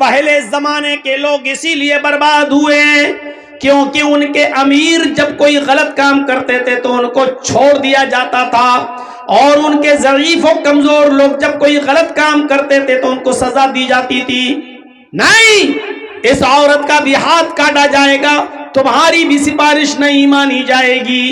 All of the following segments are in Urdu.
پہلے زمانے کے لوگ اسی لیے برباد ہوئے کیونکہ ان کے امیر جب کوئی غلط کام کرتے تھے تو ان کو چھوڑ دیا جاتا تھا، اور ان کے ضعیف و کمزور لوگ جب کوئی غلط کام کرتے تھے تو ان کو سزا دی جاتی تھی۔ نہیں، اس عورت کا بھی ہاتھ کاٹا جائے گا، تمہاری بھی سفارش نہیں مانی جائے گی۔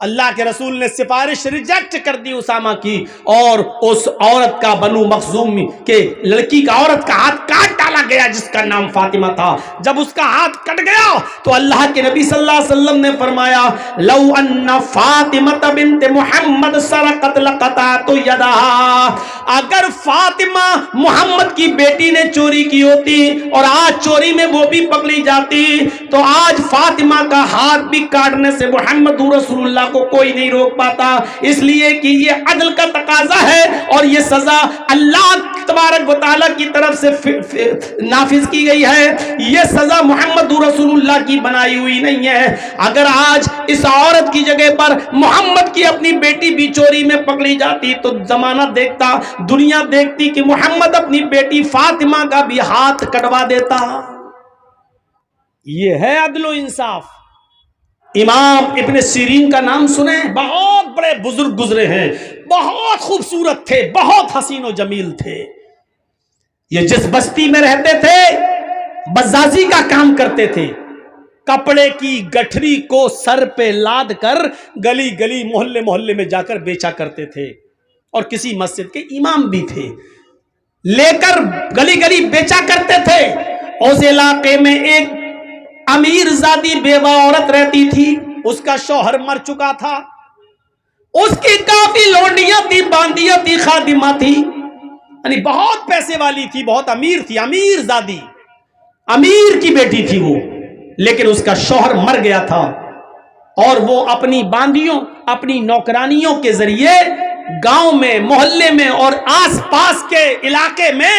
اللہ کے رسول نے سفارش ریجیکٹ کر دی اسامہ کی، اور اس عورت کا بنو مخزوم کے لڑکی کا عورت کا ہاتھ کاٹ ڈالا گیا جس کا نام فاطمہ تھا۔ جب اس کا ہاتھ کٹ گیا تو اللہ کے نبی صلی اللہ علیہ وسلم نے فرمایا لو ان فاطمہ بنت محمد سرقت لقطعت یدہا، اگر فاطمہ محمد کی بیٹی نے چوری کی ہوتی اور آج چوری میں وہ بھی پکڑی جاتی تو آج فاطمہ کا ہاتھ بھی کاٹنے سے محمد رسول اللہ کو کوئی نہیں روک پاتا، اس لیے کہ یہ عدل کا تقاضا ہے اور یہ سزا اللہ تبارک و تعالیٰ کی طرف سے نافذ کی گئی ہے، یہ سزا محمد رسول اللہ کی بنائی ہوئی نہیں ہے۔ اگر آج اس عورت کی جگہ پر محمد کی اپنی بیٹی بھی چوری میں پکڑی جاتی تو زمانہ دیکھتا، دنیا دیکھتی کہ محمد اپنی بیٹی فاطمہ کا بھی ہاتھ کٹوا دیتا۔ یہ ہے عدل و انصاف۔ امام ابن سیرین کا نام سنیں، بہت بڑے بزرگ گزرے ہیں، بہت خوبصورت تھے، بہت حسین و جمیل تھے۔ یہ جس بستی میں رہتے تھے بزازی کا کام کرتے تھے، کپڑے کی گٹھری کو سر پہ لاد کر گلی گلی محلے محلے میں جا کر بیچا کرتے تھے، اور کسی مسجد کے امام بھی تھے، لے کر گلی گلی بیچا کرتے تھے۔ اس علاقے میں ایک امیر زادی بیوہ عورت رہتی تھی، اس کا شوہر مر چکا تھا، اس کی کافی لونڈیاں تھی، باندیاں تھی، خادمہ تھی، یعنی بہت پیسے والی تھی، بہت امیر تھی، امیر زادی، امیر کی بیٹی تھی وہ، لیکن اس کا شوہر مر گیا تھا، اور وہ اپنی باندیوں، اپنی نوکرانیوں کے ذریعے گاؤں میں، محلے میں اور آس پاس کے علاقے میں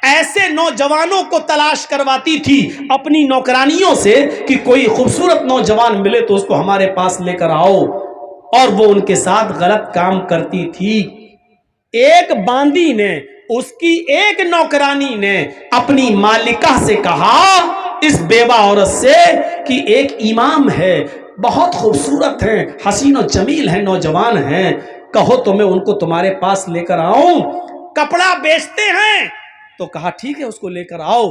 ایسے نوجوانوں کو تلاش کرواتی تھی اپنی نوکرانیوں سے کہ کوئی خوبصورت نوجوان ملے تو اس کو ہمارے پاس لے کر آؤ، اور وہ ان کے ساتھ غلط کام کرتی تھی۔ ایک باندی نے، اس کی ایک نوکرانی نے اپنی مالکہ سے کہا، اس بیوہ عورت سے، کہ ایک امام ہے، بہت خوبصورت ہیں، حسین و جمیل ہیں، نوجوان ہیں، کہو تو میں ان کو تمہارے پاس لے کر آؤں، کپڑا بیچتے ہیں۔ تو کہا ٹھیک ہے، اس کو لے کر آؤ۔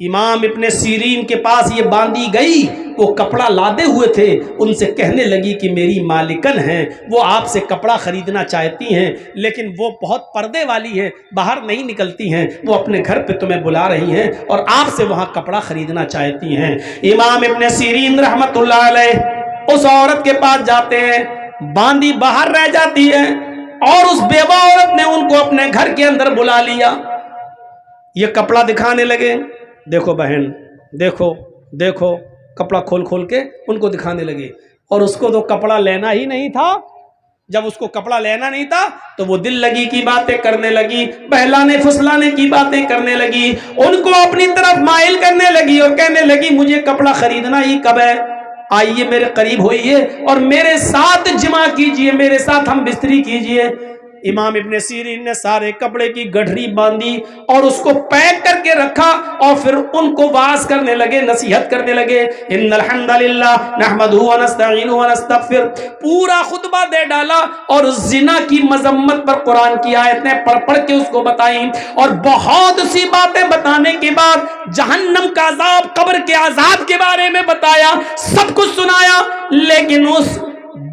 امام ابن سیرین کے پاس یہ باندی گئی، وہ کپڑا لادے ہوئے تھے، ان سے کہنے لگی کہ میری مالکن ہیں، وہ آپ سے کپڑا خریدنا چاہتی ہیں، لیکن وہ بہت پردے والی ہیں، باہر نہیں نکلتی ہیں، وہ اپنے گھر پہ تمہیں بلا رہی ہیں اور آپ سے وہاں کپڑا خریدنا چاہتی ہیں۔ امام ابن سیرین رحمت اللہ علیہ اس عورت کے پاس جاتے ہیں، باندی باہر رہ جاتی ہے، اور اس بیوہ عورت نے ان کو اپنے گھر کے اندر بلا لیا، یہ کپڑا دکھانے لگے، دیکھو بہن، دیکھو دیکھو، کپڑا کھول کھول کے ان کو دکھانے لگے، اور اس کو تو کپڑا لینا ہی نہیں تھا۔ جب اس کو کپڑا لینا نہیں تھا تو وہ دل لگی کی باتیں کرنے لگی، بہلانے پھسلانے کی باتیں کرنے لگی، ان کو اپنی طرف مائل کرنے لگی اور کہنے لگی مجھے کپڑا خریدنا ہی کب ہے، آئیے میرے قریب ہوئیے اور میرے ساتھ جمع کیجئے، میرے ساتھ ہم بستری کیجئے۔ امام ابن سیرین نے سارے کپڑے کی گٹھری باندھی اور اس کو پیک کر کے رکھا، اور پھر ان کو واعظ کرنے لگے، نصیحت کرنے لگے، ان الحمدللہ نحمدہ ونستعینہ ونستغفر، پورا خطبہ دے ڈالا، اور زنا کی مذمت پر قرآن کی آیتیں پڑھ پڑھ کے اس کو بتائیں، اور بہت سی باتیں بتانے کے بعد جہنم کا عذاب، قبر کے عذاب کے بارے میں بتایا، سب کچھ سنایا، لیکن اس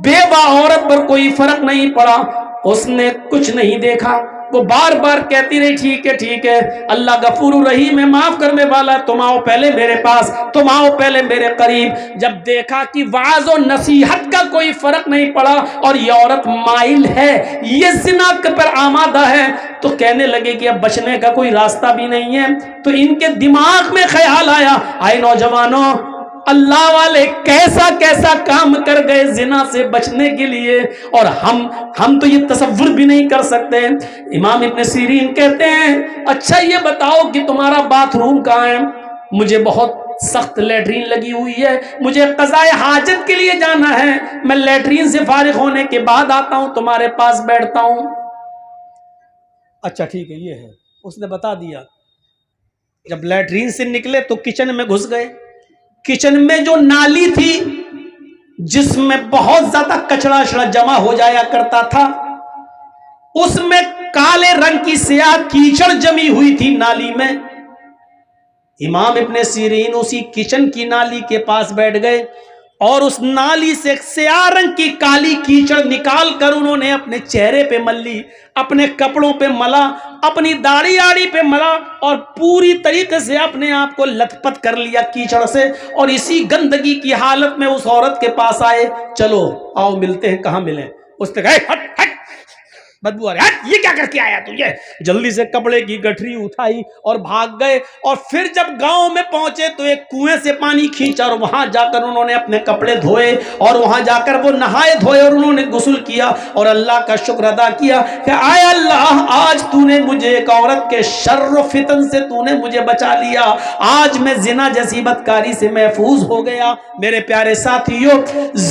بیوہ عورت پر کوئی فرق نہیں پڑا، اس نے کچھ نہیں دیکھا، وہ بار بار کہتی رہی ٹھیک ہے ٹھیک ہے، اللہ غفور رحیم ہے، معاف کرنے والا، تم آؤ پہلے میرے پاس، تم آؤ پہلے میرے قریب۔ جب دیکھا کہ وعظ و نصیحت کا کوئی فرق نہیں پڑا اور یہ عورت مائل ہے، یہ زنا پر آمادہ ہے، تو کہنے لگے کہ اب بچنے کا کوئی راستہ بھی نہیں ہے۔ تو ان کے دماغ میں خیال آیا، آئے نوجوانوں، اللہ والے کیسا کیسا کام کر گئے زنا سے بچنے کے لیے، اور ہم تو یہ تصور بھی نہیں کر سکتے۔ امام ابن سیرین کہتے ہیں اچھا یہ بتاؤ کہ تمہارا باتھ روم کہاں ہے؟ مجھے بہت سخت لیٹرین لگی ہوئی ہے، مجھے قضاء حاجت کے لیے جانا ہے، میں لیٹرین سے فارغ ہونے کے بعد آتا ہوں، تمہارے پاس بیٹھتا ہوں۔ اچھا ٹھیک ہے، یہ ہے، اس نے بتا دیا۔ جب لیٹرین سے نکلے تو کچن میں گھس گئے. کچن میں جو نالی تھی جس میں بہت زیادہ کچڑا اشڑا جمع ہو جایا کرتا تھا، اس میں کالے رنگ کی سیاہ کیچڑ جمی ہوئی تھی نالی میں. امام ابن سیرین اسی کچن کی نالی کے پاس بیٹھ گئے اور اس نالی سے سیاہ رنگ کی کالی کیچڑ نکال کر انہوں نے اپنے چہرے پہ مل لی، اپنے کپڑوں پہ ملا، اپنی داڑھی آڑی پہ ملا اور پوری طریقے سے اپنے آپ کو لت پت کر لیا کیچڑ سے. اور اسی گندگی کی حالت میں اس عورت کے پاس آئے. چلو آؤ ملتے ہیں. کہاں ملیں؟ اس نے کہا ہٹ ہٹ بدبو آ رہی، ہٹ یہ کیا کر کے آیا تو؟ یہ جلدی سے کپڑے کی گٹھری اٹھائی اور بھاگ گئے. اور پھر جب گاؤں میں پہنچے تو ایک کنویں سے پانی کھینچا اور وہاں جا کر انہوں نے اپنے کپڑے دھوئے اور وہاں جا کر وہ نہائے دھوئے اور انہوں نے غسل کیا اور اللہ کا شکر ادا کیا کہ آئے اللہ آج تو نے مجھے ایک عورت کے شر و فتن سے تو نے مجھے بچا لیا، آج میں زنا جیسی بدکاری سے محفوظ ہو گیا. میرے پیارے ساتھیوں،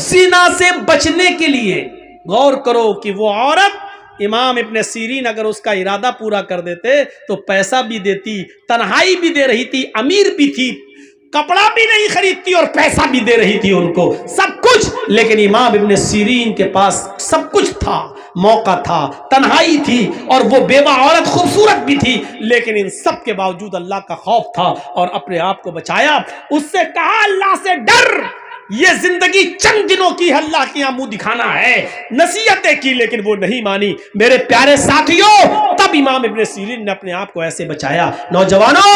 زنا سے بچنے کے لیے غور کرو کہ وہ عورت امام ابن سیرین اگر اس کا ارادہ پورا کر دیتے تو پیسہ بھی دیتی، تنہائی بھی دے رہی تھی، امیر بھی تھی، کپڑا بھی نہیں خریدتی اور پیسہ بھی دے رہی تھی ان کو، سب کچھ. لیکن امام ابن سیرین کے پاس سب کچھ تھا، موقع تھا، تنہائی تھی اور وہ بیوہ عورت خوبصورت بھی تھی، لیکن ان سب کے باوجود اللہ کا خوف تھا اور اپنے آپ کو بچایا. اس سے کہا اللہ سے ڈر، یہ زندگی چند دنوں کی، اللہ کی منہ دکھانا ہے. نصیحتیں کی لیکن وہ نہیں مانی. میرے پیارے ساتھیوں، تب امام ابن سیرین نے اپنے آپ کو ایسے بچایا. نوجوانوں،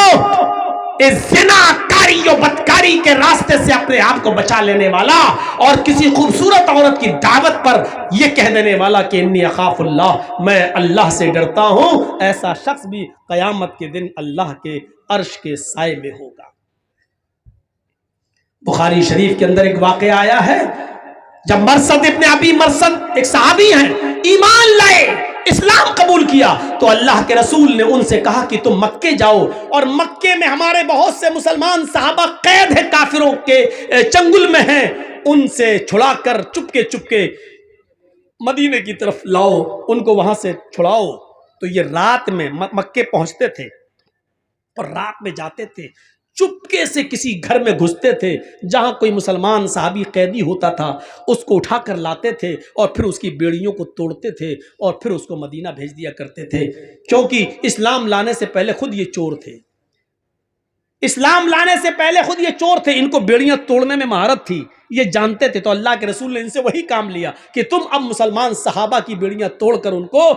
اس زنا کاری و بدکاری کے راستے سے اپنے آپ کو بچا لینے والا اور کسی خوبصورت عورت کی دعوت پر یہ کہہ دینے والا کہ انی اخاف اللہ، میں اللہ سے ڈرتا ہوں، ایسا شخص بھی قیامت کے دن اللہ کے عرش کے سائے میں ہوگا. بخاری شریف کے اندر ایک واقعہ آیا ہے، جب مرثد ابن ابی مرثد ایک صحابی ہیں، ایمان لائے، اسلام قبول کیا، تو اللہ کے رسول نے ان سے کہا کہ تم مکے جاؤ، اور مکے میں ہمارے بہت سے مسلمان صحابہ قید ہیں، کافروں کے چنگل میں ہیں، ان سے چھڑا کر چپکے مدینے کی طرف لاؤ، ان کو وہاں سے چھڑاؤ. تو یہ رات میں مکے پہنچتے تھے اور رات میں جاتے تھے، چپکے سے کسی گھر میں گھستے تھے جہاں کوئی مسلمان صحابی قیدی ہوتا تھا، اس کو اٹھا کر لاتے تھے اور پھر اس کی بیڑیوں کو توڑتے تھے اور پھر اس کو مدینہ بھیج دیا کرتے تھے. کیونکہ اسلام لانے سے پہلے خود یہ چور تھے، اسلام لانے سے پہلے خود یہ چور تھے، ان کو بیڑیاں توڑنے میں مہارت تھی، یہ جانتے تھے. تو اللہ کے رسول نے ان سے وہی کام لیا کہ تم اب مسلمان صحابہ کی بیڑیاں توڑ کر ان کو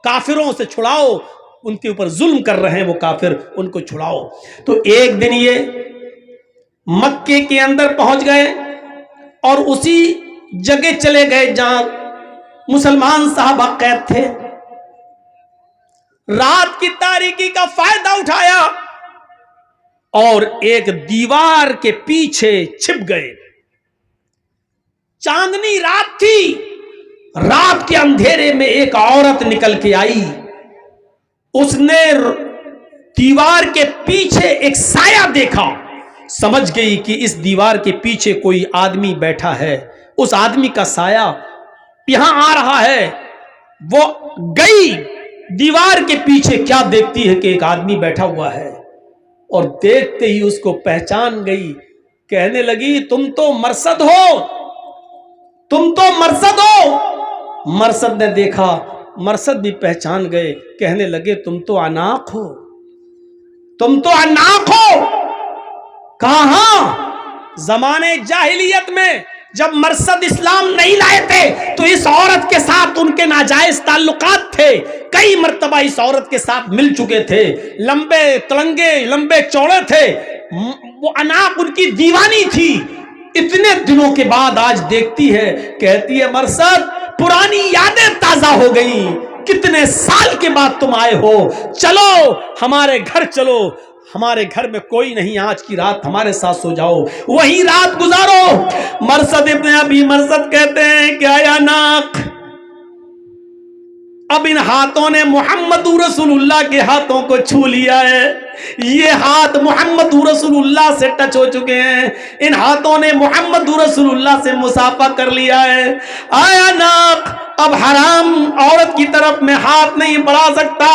کافروں سے چھڑاؤ، ان کے اوپر ظلم کر رہے ہیں وہ کافر، ان کو چھڑاؤ. تو ایک دن یہ مکے کے اندر پہنچ گئے اور اسی جگہ چلے گئے جہاں مسلمان صحابہ قید تھے. رات کی تاریکی کا فائدہ اٹھایا اور ایک دیوار کے پیچھے چھپ گئے. چاندنی رات تھی، رات کے اندھیرے میں ایک عورت نکل کے آئی، اس نے دیوار کے پیچھے ایک سایہ دیکھا، سمجھ گئی کہ اس دیوار کے پیچھے کوئی آدمی بیٹھا ہے، اس آدمی کا سایہ یہاں آ رہا ہے. وہ گئی دیوار کے پیچھے، کیا دیکھتی ہے کہ ایک آدمی بیٹھا ہوا ہے اور دیکھتے ہی اس کو پہچان گئی. کہنے لگی تم تو مرثد ہو، تم تو مرثد ہو. مرثد نے دیکھا، مرثد بھی پہچان گئے، کہنے لگے تم تو عناق ہو، تم تو عناق ہو. کہاں زمانے جاہلیت میں جب مرثد اسلام نہیں لائے تھے تو اس عورت کے ساتھ ان کے ناجائز تعلقات تھے، کئی مرتبہ اس عورت کے ساتھ مل چکے تھے، لمبے تڑنگے لمبے چوڑے تھے، وہ عناق ان کی دیوانی تھی. اتنے دنوں کے بعد آج دیکھتی ہے، کہتی ہے مرثد پرانی یادیں تازہ ہو گئیں، کتنے سال کے بعد تم آئے ہو، چلو ہمارے گھر چلو، ہمارے گھر میں کوئی نہیں، آج کی رات ہمارے ساتھ سو جاؤ، وہی رات گزارو. مرثد ابن ابی مرثد کہتے ہیں کہ آیا ناق، اب ان ہاتھوں نے محمد رسول اللہ کے ہاتھوں کو چھو لیا ہے، یہ ہاتھ محمد رسول اللہ سے ٹچ ہو چکے ہیں، ان ہاتھوں نے محمد رسول اللہ سے مصافحہ کر لیا ہے۔ آیا ناک اب حرام عورت کی طرف میں ہاتھ نہیں بڑھا سکتا،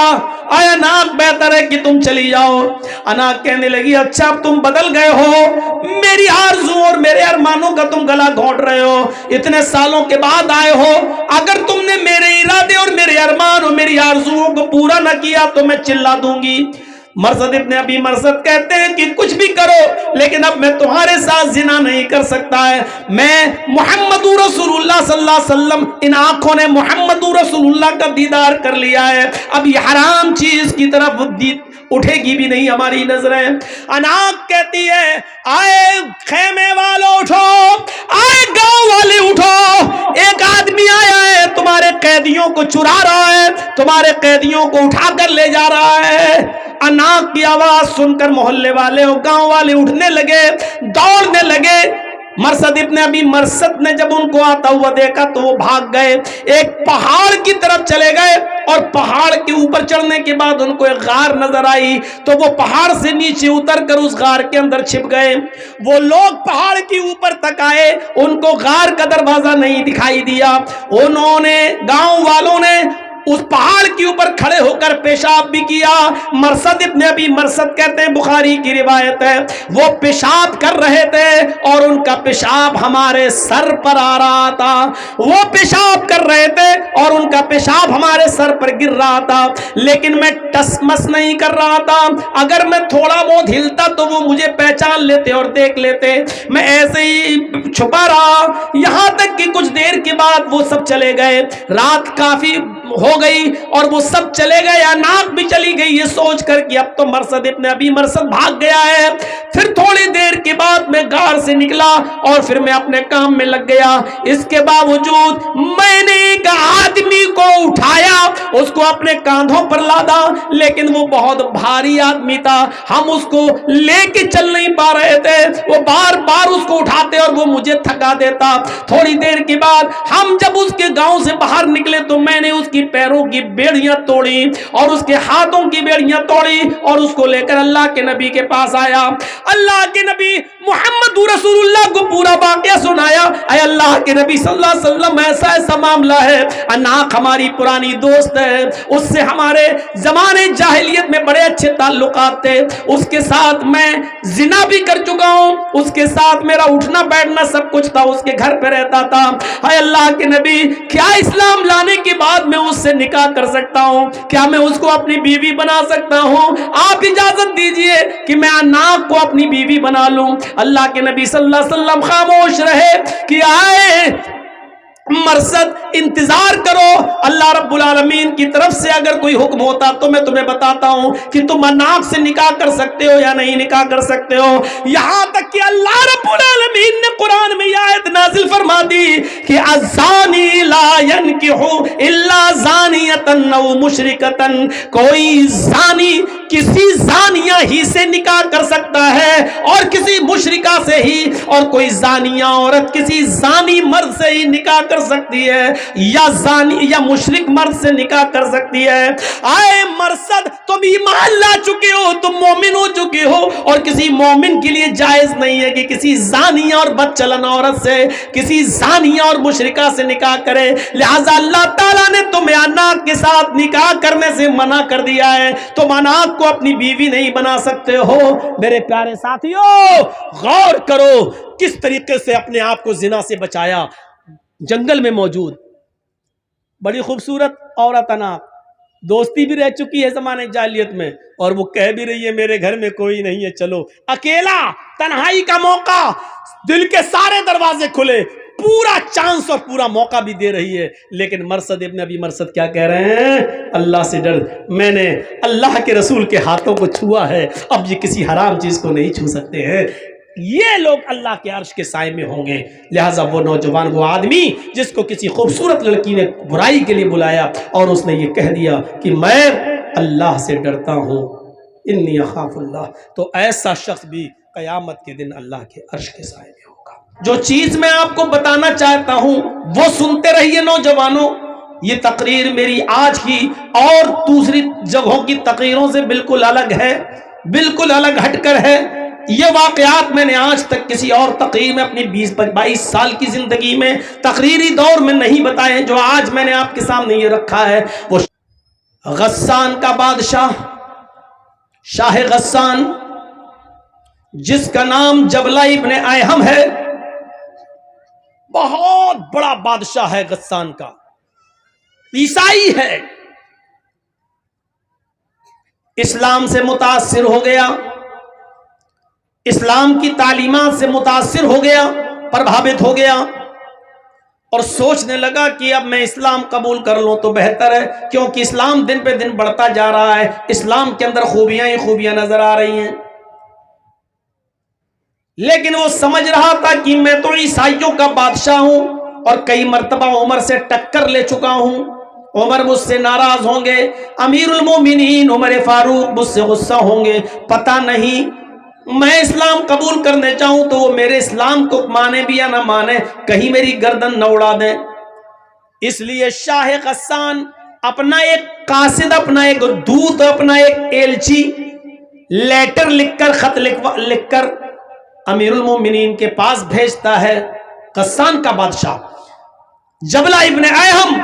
آیا ناک بہتر ہے کہ تم چلی جاؤ۔ اناک کہنے لگی اچھا اب تم بدل گئے ہو، میری آرزو اور میرے ارمانوں کا تم گلا گھونٹ رہے ہو، اتنے سالوں کے بعد آئے ہو، اگر تم نے میرے ارادے اور میرے ارمان اور میری آرزوؤں کو پورا نہ کیا تو میں چلا دوں گی۔ مرثد ابن ابی مرثد کہتے ہیں کہ کچھ بھی کرو لیکن اب میں تمہارے ساتھ زنا نہیں کر سکتا ہے، میں محمد رسول اللہ صلی اللہ علیہ وسلم، ان آنکھوں نے محمد رسول اللہ کا دیدار کر لیا ہے، اب یہ حرام چیز کی طرف اٹھے گی بھی نہیں ہماری نظریں۔ اناق کہتی ہے آئے خیمے والوں اٹھو، آئے گاؤں والے اٹھو، ایک آدمی آیا ہے تمہارے قیدیوں کو چرا رہا ہے، تمہارے قیدیوں کو اٹھا کر لے جا رہا ہے۔ اناق کی آواز سن کر محلے والے اور گاؤں والے اٹھنے لگے، دوڑنے لگے۔ مرثد ابن ابی مرثد نے جب ان کو آتا ہوا دیکھا تو وہ بھاگ گئے، ایک پہاڑ کی طرف چلے گئے، اور پہاڑ کے اوپر چڑھنے کے بعد ان کو ایک غار نظر آئی تو وہ پہاڑ سے نیچے اتر کر اس غار کے اندر چھپ گئے۔ وہ لوگ پہاڑ کے اوپر تک آئے، ان کو غار کا دروازہ نہیں دکھائی دیا، انہوں نے گاؤں والوں نے اس پہاڑ کے اوپر کھڑے ہو کر پیشاب بھی کیا۔ مرثد ابن ابی مرثد کہتے ہیں، بخاری کی روایت ہے، وہ پیشاب کر رہے تھے اور ان کا پیشاب ہمارے سر پر آ رہا تھا، وہ پیشاب کر رہے تھے اور ان کا پیشاب ہمارے سر پر گر رہا تھا، لیکن میں ٹس مس نہیں کر رہا تھا، اگر میں تھوڑا بہت ہلتا تو وہ مجھے پہچان لیتے اور دیکھ لیتے، میں ایسے ہی چھپا رہا، یہاں تک کہ کچھ دیر کے بعد وہ سب چلے گئے۔ رات کافی ہو گئی اور وہ سب چلے گئے، اناق بھی چلی گئی، یہ سوچ کر کہ اب تو مرثد ابن ابی مرثد بھاگ گیا ہے۔ پھر تھوڑی دیر کے بعد میں غار سے نکلا اور پھر میں اپنے کام میں لگ گیا۔ اس کے باوجود میں نے ایک آدمی کو اٹھایا، اس کو اپنے کاندھوں پر لادا، لیکن وہ بہت بھاری آدمی تھا، ہم اس کو لے کے چل نہیں پا رہے تھے، وہ بار بار اس کو اٹھاتے اور وہ مجھے تھکا دیتا۔ تھوڑی دیر کے بعد ہم جب اس کے گاؤں سے باہر نکلے تو میں نے اس کی پیروں کی بیڑیاں توڑی اور اس کے ہاتھوں کی بیڑیاں توڑی اور اس کو لے کر اللہ کے نبی کے پاس آیا۔ اللہ کے نبی محمد رسول اللہ کو پورا واقعہ سنایا۔ اے اللہ کے نبی صلی اللہ علیہ وسلم ایسا ایسا معاملہ ہے، اناق ہماری پرانی دوست ہے، اس سے ہمارے زمانے جاہلیت میں بڑے اچھے تعلقات تھے، اس کے ساتھ میں زنا بھی کر چکا ہوں، اس کے ساتھ میرا اٹھنا بیٹھنا سب کچھ تھا، اس کے گھر پہ رہتا تھا۔ اے اللہ کے نبی کیا اسلام لانے کے بعد میں اس سے نکاح کر سکتا ہوں؟ کیا میں اس کو اپنی بیوی بنا سکتا ہوں؟ آپ اجازت دیجئے کہ میں اناق کو اپنی بیوی بنا لوں۔ اللہ کے نبی صلی اللہ علیہ وسلم خاموش رہے کہ آئے مرثد انتظار کرو، اللہ رب العالمین کی طرف سے اگر کوئی حکم ہوتا تو میں تمہیں بتاتا ہوں کہ تم اناق سے نکاح کر سکتے ہو یا نہیں نکاح کر سکتے ہو۔ یہاں تک کہ اللہ رب العالمین نے قرآن میں یہ آیت نازل فرما دی کہ الزانی لا ينکح الا زانیۃ او مشرکۃ، کوئی زانی کسی زانیہ ہی سے نکاح کر سکتا ہے اور کسی مشرکہ سے ہی، اور کوئی زانیہ عورت کسی زانی مرد سے ہی نکاح کر سکتی ہے، یا زانی یا مشرک مرد سے نکاح کر سکتی ہے۔ آئے مرثد تم ایمان لا چکے ہو، تم مومن ہو چکے ہو، اور کسی مومن کے لیے جائز نہیں ہے کہ کسی زانیہ اور بد چلن عورت سے، کسی زانیہ اور مشرکہ سے نکاح کرے، لہذا اللہ تعالیٰ نے تمہیں اناق کے ساتھ نکاح کرنے سے منع کر دیا ہے، تم اناق کو اپنی بیوی نہیں بنا سکتے ہو۔ میرے پیارے ساتھیوں غور کرو کس طریقے سے اپنے آپ کو زنا سے بچایا۔ جنگل میں موجود بڑی خوبصورت عورت اناق، دوستی بھی رہ چکی ہے زمانے جاہلیت میں، اور وہ کہہ بھی رہی ہے میرے گھر میں کوئی نہیں ہے، چلو اکیلا، تنہائی کا موقع، دل کے سارے دروازے کھلے، پورا چانس اور پورا موقع بھی دے رہی ہے، لیکن مرثد ابن ابی مرثد کیا کہہ رہے ہیں؟ اللہ سے ڈر، میں نے اللہ کے رسول کے ہاتھوں کو چھوا ہے، اب یہ کسی حرام چیز کو نہیں چھو سکتے ہیں۔ یہ لوگ اللہ کے عرش کے سائے میں ہوں گے۔ لہٰذا وہ نوجوان، وہ آدمی جس کو کسی خوبصورت لڑکی نے برائی کے لیے بلایا اور اس نے یہ کہہ دیا کہ میں اللہ سے ڈرتا ہوں، انی اخاف اللہ، تو ایسا شخص بھی قیامت کے دن اللہ کے عرش کے سائے میں ہوگا۔ جو چیز میں آپ کو بتانا چاہتا ہوں وہ سنتے رہیے نوجوانوں۔ یہ تقریر میری آج کی اور دوسری جگہوں کی تقریروں سے بالکل الگ ہے۔ بالکل الگ ہٹ کر ہے. یہ واقعات میں نے آج تک کسی اور تقریر میں اپنی 22 سال کی زندگی میں تقریری دور میں نہیں بتائے. جو آج میں نے آپ کے سامنے یہ رکھا ہے وہ غسان کا بادشاہ، شاہ غسان، جس کا نام جبلہ ابن ایہم ہے. بہت بڑا بادشاہ ہے غسان کا، عیسائی ہے، اسلام سے متاثر ہو گیا، اسلام کی تعلیمات سے متاثر ہو گیا، پربھاوت ہو گیا، اور سوچنے لگا کہ اب میں اسلام قبول کر لوں تو بہتر ہے، کیونکہ اسلام دن پہ دن بڑھتا جا رہا ہے، اسلام کے اندر خوبیاں ہی خوبیاں نظر آ رہی ہیں. لیکن وہ سمجھ رہا تھا کہ میں تو عیسائیوں کا بادشاہ ہوں اور کئی مرتبہ عمر سے ٹکر لے چکا ہوں، عمر مجھ سے ناراض ہوں گے، امیر المومنین عمر فاروق مجھ سے غصہ ہوں گے، پتہ نہیں میں اسلام قبول کرنے چاہوں تو وہ میرے اسلام کو مانے بھی یا نہ مانے، کہیں میری گردن نہ اڑا دیں. اس لیے شاہ غسان اپنا ایک قاصد، اپنا ایک دودت، اپنا ایک ایلچی لیٹر لکھ کر، خط لکھ کر امیر المومنین کے پاس بھیجتا ہے. غسان کا بادشاہ جبلہ ابن ایہم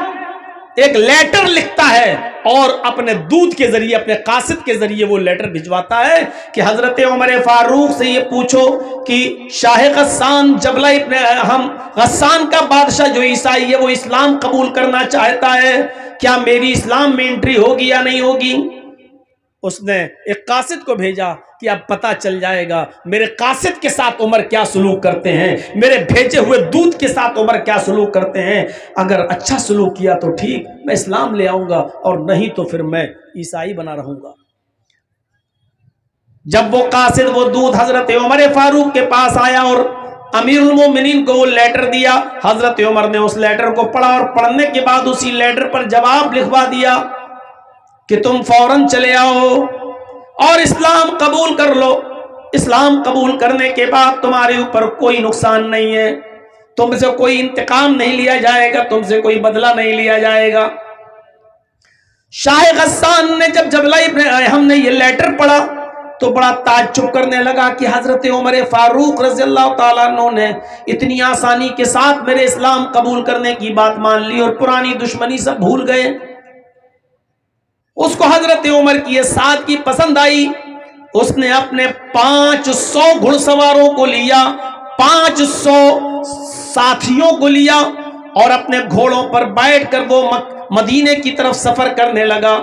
ایک لیٹر لکھتا ہے اور اپنے دودت کے ذریعے، اپنے قاصد کے ذریعے وہ لیٹر بھجواتا ہے کہ حضرت عمر فاروق سے یہ پوچھو کہ شاہ غسان جبلہ ابن ایہم، غسان کا بادشاہ جو عیسائی ہے، وہ اسلام قبول کرنا چاہتا ہے، کیا میری اسلام میں انٹری ہوگی یا نہیں ہوگی؟ اس نے ایک قاصد کو بھیجا کہ اب پتہ چل جائے گا میرے قاصد کے ساتھ عمر کیا سلوک کرتے ہیں، میرے بھیجے ہوئے دودت کے ساتھ عمر کیا سلوک کرتے ہیں. اگر اچھا سلوک کیا تو ٹھیک، میں اسلام لے آؤں گا، اور نہیں تو پھر میں عیسائی بنا رہوں گا. جب وہ قاصد، وہ دودت حضرت عمر فاروق کے پاس آیا اور امیر المومنین کو وہ لیٹر دیا، حضرت عمر نے اس لیٹر کو پڑھا اور پڑھنے کے بعد اسی لیٹر پر جواب لکھوا دیا کہ تم فوراً چلے آؤ اور اسلام قبول کر لو. اسلام قبول کرنے کے بعد تمہارے اوپر کوئی نقصان نہیں ہے، تم سے کوئی انتقام نہیں لیا جائے گا، تم سے کوئی بدلہ نہیں لیا جائے گا. شاہ غسان نے جب جبلہ ابن ایہم نے یہ لیٹر پڑھا تو بڑا تعجب کرنے لگا کہ حضرت عمر فاروق رضی اللہ تعالیٰ عنہ نے اتنی آسانی کے ساتھ میرے اسلام قبول کرنے کی بات مان لی اور پرانی دشمنی سب بھول گئے. اس کو حضرت عمر کی یہ سادگی پسند آئی. اس نے اپنے 500 گھڑ سواروں کو لیا، 500 ساتھیوں کو لیا اور اپنے گھوڑوں پر بیٹھ کر وہ مدینے کی طرف سفر کرنے لگا.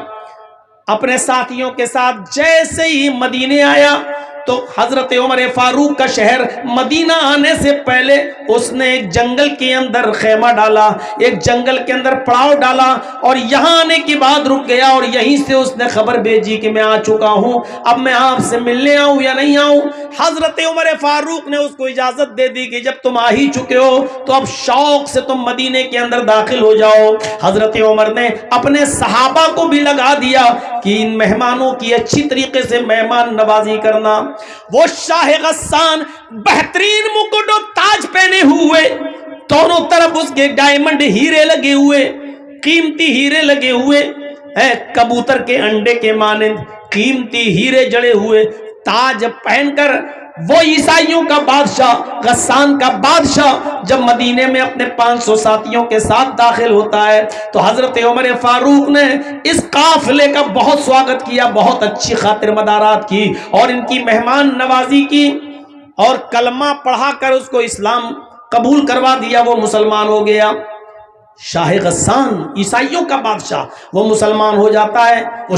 اپنے ساتھیوں کے ساتھ جیسے ہی مدینے آیا تو حضرت عمر فاروق کا شہر مدینہ آنے سے پہلے اس نے ایک جنگل کے اندر خیمہ ڈالا، ایک جنگل کے اندر پڑاؤ ڈالا، اور یہاں آنے کے بعد رک گیا اور یہیں سے اس نے خبر بھیجی کہ میں آ چکا ہوں، اب میں آپ سے ملنے آؤں یا نہیں آؤں. حضرت عمر فاروق نے اس کو اجازت دے دی کہ جب تم آ ہی چکے ہو تو اب شوق سے تم مدینے کے اندر داخل ہو جاؤ. حضرت عمر نے اپنے صحابہ کو بھی لگا دیا کہ ان مہمانوں کی اچھی طریقے سے مہمان نوازی کرنا. وہ شاہ غسان بہترین مکٹ و تاج پہنے ہوئے، دونوں طرف اس کے ڈائمنڈ ہیرے لگے ہوئے، قیمتی ہیرے لگے ہوئے، کبوتر کے انڈے کے مانند قیمتی ہیرے جڑے ہوئے تاج پہن کر وہ عیسائیوں کا بادشاہ، غسان کا بادشاہ جب مدینے میں اپنے 500 ساتھیوں کے ساتھ داخل ہوتا ہے تو حضرت عمر فاروق نے اس قافلے کا بہت سواگت کیا، بہت اچھی خاطر مدارات کی اور ان کی مہمان نوازی کی اور کلمہ پڑھا کر اس کو اسلام قبول کروا دیا. وہ مسلمان ہو گیا. شاہ غسان عیسائیوں کا بادشاہ وہ مسلمان ہو جاتا ہے. وہ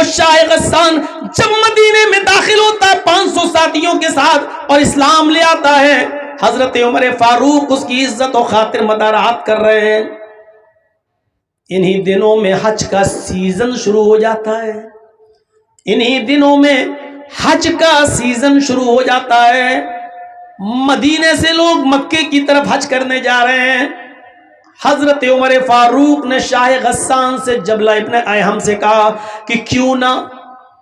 شاہ غسان جب مدینے میں داخل ہوتا ہے 500 ساتھیوں کے ساتھ اور اسلام لے آتا ہے، حضرت عمر فاروق اس کی عزت و خاطر مدارات کر رہے ہیں. انہی دنوں میں حج کا سیزن شروع ہو جاتا ہے، انہی دنوں میں حج کا سیزن شروع ہو جاتا ہے. مدینے سے لوگ مکے کی طرف حج کرنے جا رہے ہیں. حضرت عمر فاروق نے شاہ غسان سے جبلہ ابن ایہم سے کہا کہ کیوں نہ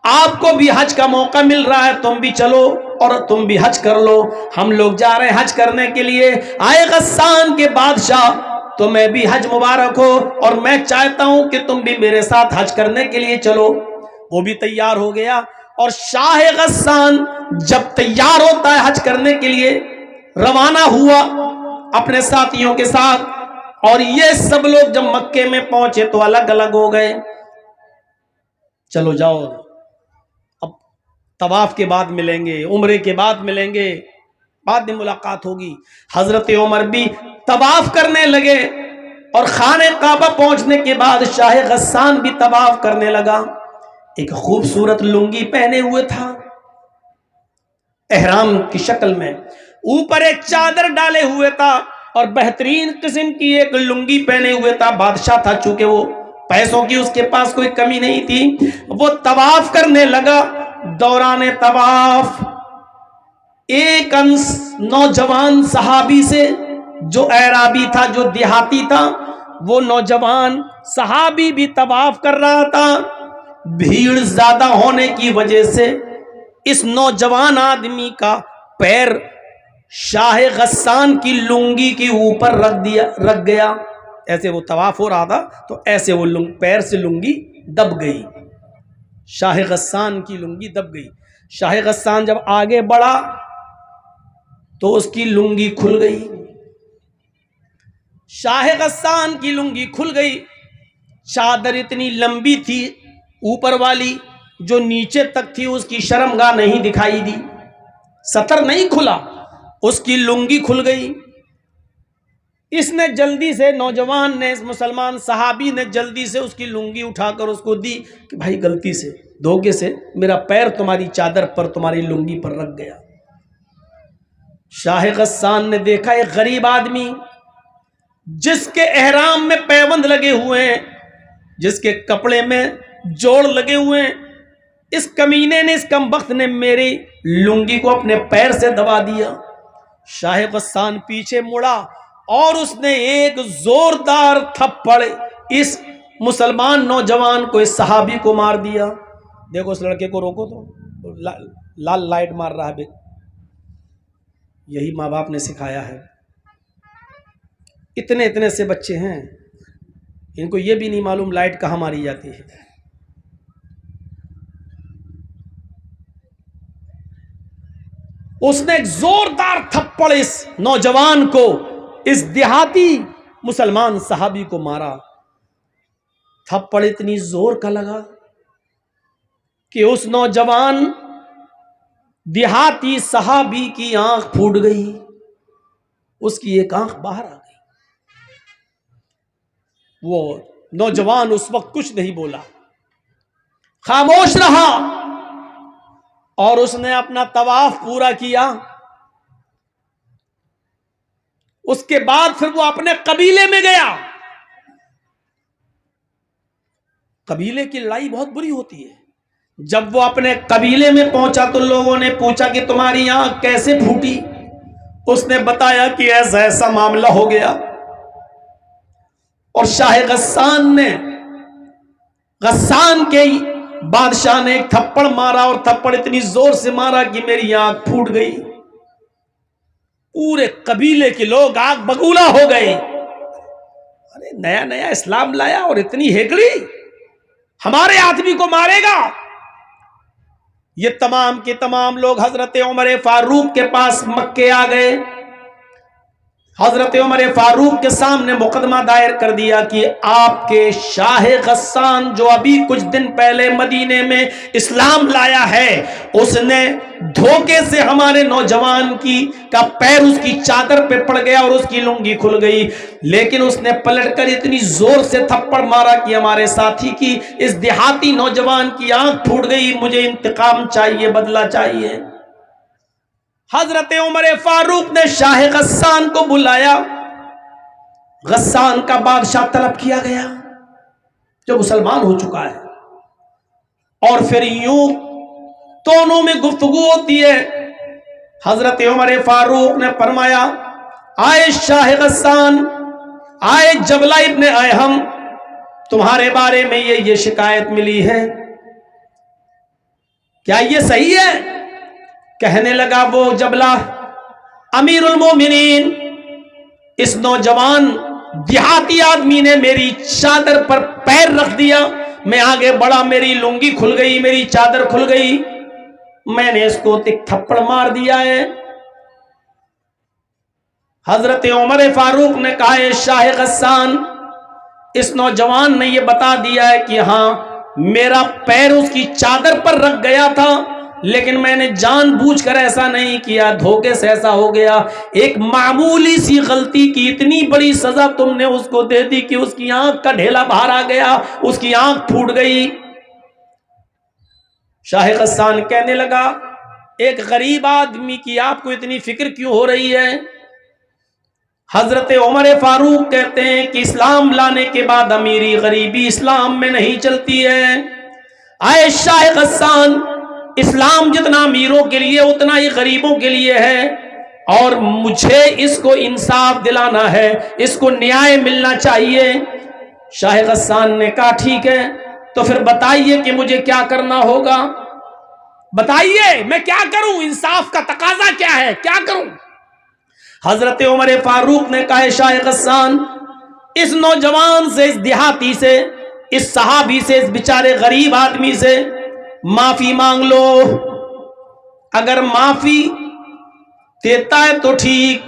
آپ کو بھی حج کا موقع مل رہا ہے، تم بھی چلو اور تم بھی حج کر لو. ہم لوگ جا رہے ہیں حج کرنے کے لیے. آئے غسان کے بادشاہ، تمہیں بھی حج مبارک ہو اور میں چاہتا ہوں کہ تم بھی میرے ساتھ حج کرنے کے لیے چلو. وہ بھی تیار ہو گیا. اور شاہ غسان جب تیار ہوتا ہے حج کرنے کے لیے روانہ ہوا اپنے ساتھیوں کے ساتھ, اور یہ سب لوگ جب مکے میں پہنچے تو الگ الگ ہو گئے. چلو جاؤ, اب طواف کے بعد ملیں گے, عمرے کے بعد ملیں گے, بعد میں ملاقات ہوگی. حضرت عمر بھی طواف کرنے لگے, اور خانہ کعبہ پہنچنے کے بعد شاہ غسان بھی طواف کرنے لگا. ایک خوبصورت لنگی پہنے ہوئے تھا احرام کی شکل میں, اوپر ایک چادر ڈالے ہوئے تھا, اور بہترین قسم کی ایک لنگی پہنے ہوئے تھا. بادشاہ تھا, چونکہ وہ پیسوں کی اس کے پاس کوئی کمی نہیں تھی. وہ طواف کرنے لگا. دوران طواف ایک نوجوان صحابی سے, جو اعرابی تھا, جو دیہاتی تھا, وہ نوجوان صحابی بھی طواف کر رہا تھا. بھیڑ زیادہ ہونے کی وجہ سے اس نوجوان آدمی کا پیر شاہ غسان کی لنگی کے اوپر رکھ گیا. ایسے وہ طواف ہو رہا تھا تو ایسے وہ پیر سے لنگی دب گئی, شاہ غسان کی لنگی دب گئی. شاہ غسان جب آگے بڑھا تو اس کی لنگی کھل گئی. شاہ غسان کی لنگی کھل گئی. چادر اتنی لمبی تھی اوپر والی, جو نیچے تک تھی اس کی شرمگاہ نہیں دکھائی دی, سطر نہیں کھلا, اس کی لنگی کھل گئی. اس نے جلدی سے, نوجوان نے, اس مسلمان صحابی نے جلدی سے اس کی لنگی اٹھا کر اس کو دی کہ بھائی غلطی سے, دھوکے سے میرا پیر تمہاری چادر پر, تمہاری لنگی پر رکھ گیا. شاہ غسان نے دیکھا ایک غریب آدمی جس کے احرام میں پیوند لگے ہوئے ہیں, جس کے کپڑے میں جوڑ لگے ہوئے ہیں, اس کمینے نے, اس کمبخت نے میری لنگی کو اپنے پیر سے دبا دیا. شاہ غسان پیچھے مڑا اور اس نے ایک زوردار تھپڑ اس مسلمان نوجوان کو, اس صحابی کو مار دیا. دیکھو اس لڑکے کو روکو تو لال لائٹ مار رہا ہے. یہی ماں باپ نے سکھایا ہے. اتنے اتنے سے بچے ہیں, ان کو یہ بھی نہیں معلوم لائٹ کہاں ماری جاتی ہے. اس نے ایک زوردار تھپڑ اس نوجوان کو, اس دیہاتی مسلمان صحابی کو مارا. تھپڑ اتنی زور کا لگا کہ اس نوجوان دیہاتی صحابی کی آنکھ پھوٹ گئی, اس کی ایک آنکھ باہر آ گئی. وہ نوجوان اس وقت کچھ نہیں بولا, خاموش رہا, اور اس نے اپنا طواف پورا کیا. اس کے بعد پھر وہ اپنے قبیلے میں گیا. قبیلے کی لڑائی بہت بری ہوتی ہے. جب وہ اپنے قبیلے میں پہنچا تو لوگوں نے پوچھا کہ تمہاری آنکھ کیسے پھوٹی. اس نے بتایا کہ ایسا ایسا معاملہ ہو گیا. اور شاہ غسان نے, غسان کے بادشاہ نے ایک تھپڑ مارا, اور تھپڑ اتنی زور سے مارا کہ میری آنکھ پھوٹ گئی. پورے قبیلے کے لوگ آگ بگولا ہو گئے. ارے نیا نیا اسلام لایا اور اتنی ہیکڑی, ہمارے آدمی کو مارے گا. یہ تمام کے تمام لوگ حضرت عمر فاروق کے پاس مکے آ گئے. حضرت عمر فاروق کے سامنے مقدمہ دائر کر دیا کہ آپ کے شاہ غسان جو ابھی کچھ دن پہلے مدینے میں اسلام لایا ہے, اس نے دھوکے سے ہمارے نوجوان کا پیر اس کی چادر پہ پڑ گیا اور اس کی لنگی کھل گئی, لیکن اس نے پلٹ کر اتنی زور سے تھپڑ مارا کہ ہمارے ساتھی کی, اس دیہاتی نوجوان کی آنکھ پھوٹ گئی. مجھے انتقام چاہیے, بدلہ چاہیے. حضرت عمر فاروق نے شاہ غسان کو بلایا. غسان کا بادشاہ طلب کیا گیا جو مسلمان ہو چکا ہے, اور پھر یوں دونوں میں گفتگو ہوتی ہے. حضرت عمر فاروق نے فرمایا, آئے شاہ غسان, آئے جبلہ ابن ایہم, تمہارے بارے میں یہ شکایت ملی ہے, کیا یہ صحیح ہے؟ کہنے لگا وہ جبلہ, امیر المومنین, اس نوجوان دیہاتی آدمی نے میری چادر پر پیر رکھ دیا, میں آگے بڑھا، میری لنگی کھل گئی، میری چادر کھل گئی، میں نے اس کو ایک تھپڑ مار دیا ہے۔ حضرت عمر فاروق نے کہا اے شاہ غسان، اس نوجوان نے یہ بتا دیا ہے کہ ہاں میرا پیر اس کی چادر پر رکھ گیا تھا، لیکن میں نے جان بوجھ کر ایسا نہیں کیا، دھوکے سے ایسا ہو گیا۔ ایک معمولی سی غلطی کی اتنی بڑی سزا تم نے اس کو دے دی کہ اس کی آنکھ کا ڈھیلا باہر آ گیا، اس کی آنکھ پھوٹ گئی۔ شاہ غسان کہنے لگا ایک غریب آدمی کی آپ کو اتنی فکر کیوں ہو رہی ہے؟ حضرت عمر فاروق کہتے ہیں کہ اسلام لانے کے بعد امیری غریبی اسلام میں نہیں چلتی ہے۔ آئے شاہ غسان، اسلام جتنا امیروں کے لیے اتنا ہی غریبوں کے لیے ہے، اور مجھے اس کو انصاف دلانا ہے، اس کو نیائے ملنا چاہیے۔ شاہ غسان نے کہا ٹھیک ہے، تو پھر بتائیے کہ مجھے کیا کرنا ہوگا، بتائیے میں کیا کروں، انصاف کا تقاضا کیا ہے، کیا کروں؟ حضرت عمر فاروق نے کہا شاہ غسان، اس نوجوان سے، اس دیہاتی سے، اس صحابی سے، اس بیچارے غریب آدمی سے معافی مانگ لو۔ اگر معافی دیتا ہے تو ٹھیک،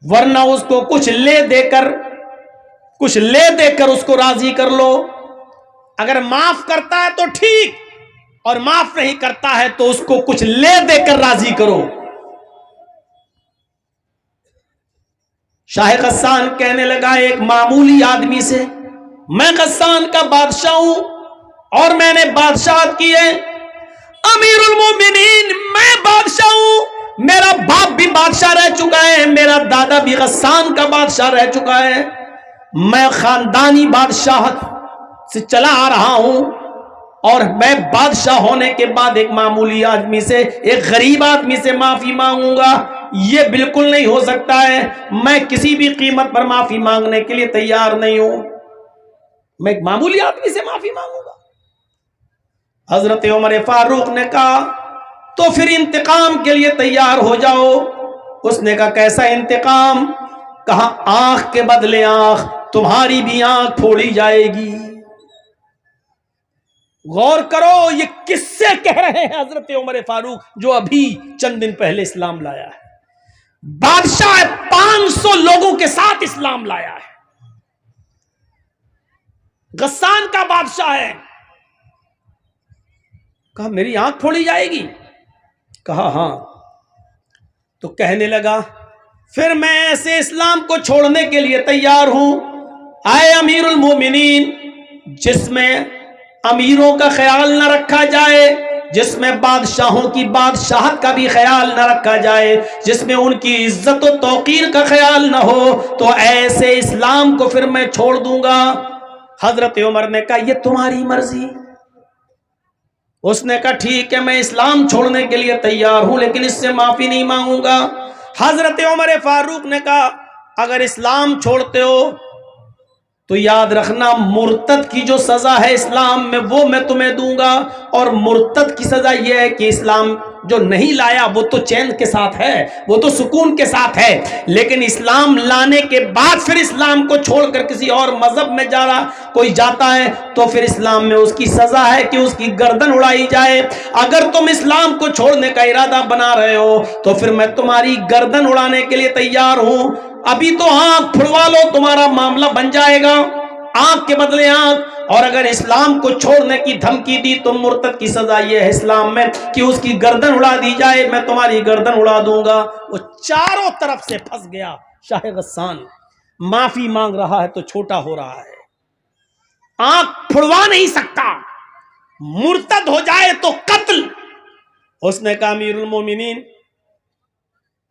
ورنہ اس کو کچھ لے دے کر اس کو راضی کر لو۔ اگر معاف کرتا ہے تو ٹھیک، اور معاف نہیں کرتا ہے تو اس کو کچھ لے دے کر راضی کرو۔ شاہ غسان کہنے لگا ایک معمولی آدمی سے، میں غسان کا بادشاہ ہوں اور میں نے بادشاہت کی ہے، امیر المومنین میں بادشاہ ہوں، میرا باپ بھی بادشاہ رہ چکا ہے، میرا دادا بھی غسان کا بادشاہ رہ چکا ہے، میں خاندانی بادشاہت سے چلا آ رہا ہوں، اور میں بادشاہ ہونے کے بعد ایک معمولی آدمی سے، ایک غریب آدمی سے معافی مانگوں گا، یہ بالکل نہیں ہو سکتا ہے۔ میں کسی بھی قیمت پر معافی مانگنے کے لیے تیار نہیں ہوں، میں ایک معمولی آدمی سے معافی مانگوں گا۔ حضرت عمر فاروق نے کہا تو پھر انتقام کے لیے تیار ہو جاؤ۔ اس نے کہا کیسا انتقام؟ کہا آنکھ کے بدلے آنکھ، تمہاری بھی آنکھ پھوڑی جائے گی۔ غور کرو یہ کس سے کہہ رہے ہیں حضرت عمر فاروق، جو ابھی چند دن پہلے اسلام لایا ہے، بادشاہ 500 لوگوں کے ساتھ اسلام لایا ہے، غسان کا بادشاہ ہے۔ کہا میری آنکھ پھوڑی جائے گی؟ کہا ہاں۔ تو کہنے لگا پھر میں ایسے اسلام کو چھوڑنے کے لیے تیار ہوں، آئے امیر المومنین، جس میں امیروں کا خیال نہ رکھا جائے، جس میں بادشاہوں کی بادشاہت کا بھی خیال نہ رکھا جائے، جس میں ان کی عزت و توقیر کا خیال نہ ہو، تو ایسے اسلام کو پھر میں چھوڑ دوں گا۔ حضرت عمر نے کہا یہ تمہاری مرضی۔ اس نے کہا ٹھیک ہے، میں اسلام چھوڑنے کے لیے تیار ہوں، لیکن اس سے معافی نہیں مانگوں گا۔ حضرت عمر فاروق نے کہا اگر اسلام چھوڑتے ہو تو یاد رکھنا مرتد کی جو سزا ہے اسلام میں وہ میں تمہیں دوں گا، اور مرتد کی سزا یہ ہے کہ اسلام جو نہیں لایا وہ تو چین کے ساتھ ہے، وہ تو سکون کے ساتھ ہے، لیکن اسلام لانے کے بعد پھر اسلام کو چھوڑ کر کسی اور مذہب میں کوئی جاتا ہے تو پھر اسلام میں اس کی سزا ہے کہ اس کی گردن اڑائی جائے۔ اگر تم اسلام کو چھوڑنے کا ارادہ بنا رہے ہو تو پھر میں تمہاری گردن اڑانے کے لیے تیار ہوں، ابھی تو آنکھ پھڑوا لو تمہارا معاملہ بن جائے گا، آنکھ کے بدلے آنکھ۔ اور اگر اسلام کو چھوڑنے کی دھمکی دی تو مرتد کی سزا یہ ہے اسلام میں کہ اس کی گردن اڑا دی جائے، میں تمہاری گردن اڑا دوں گا۔ وہ چاروں طرف سے پھنس گیا۔ شاہ غسان معافی مانگ رہا ہے تو چھوٹا ہو رہا ہے، آنکھ پھڑوا نہیں سکتا، مرتد ہو جائے تو قتل۔ اس نے کہا امیر المومنین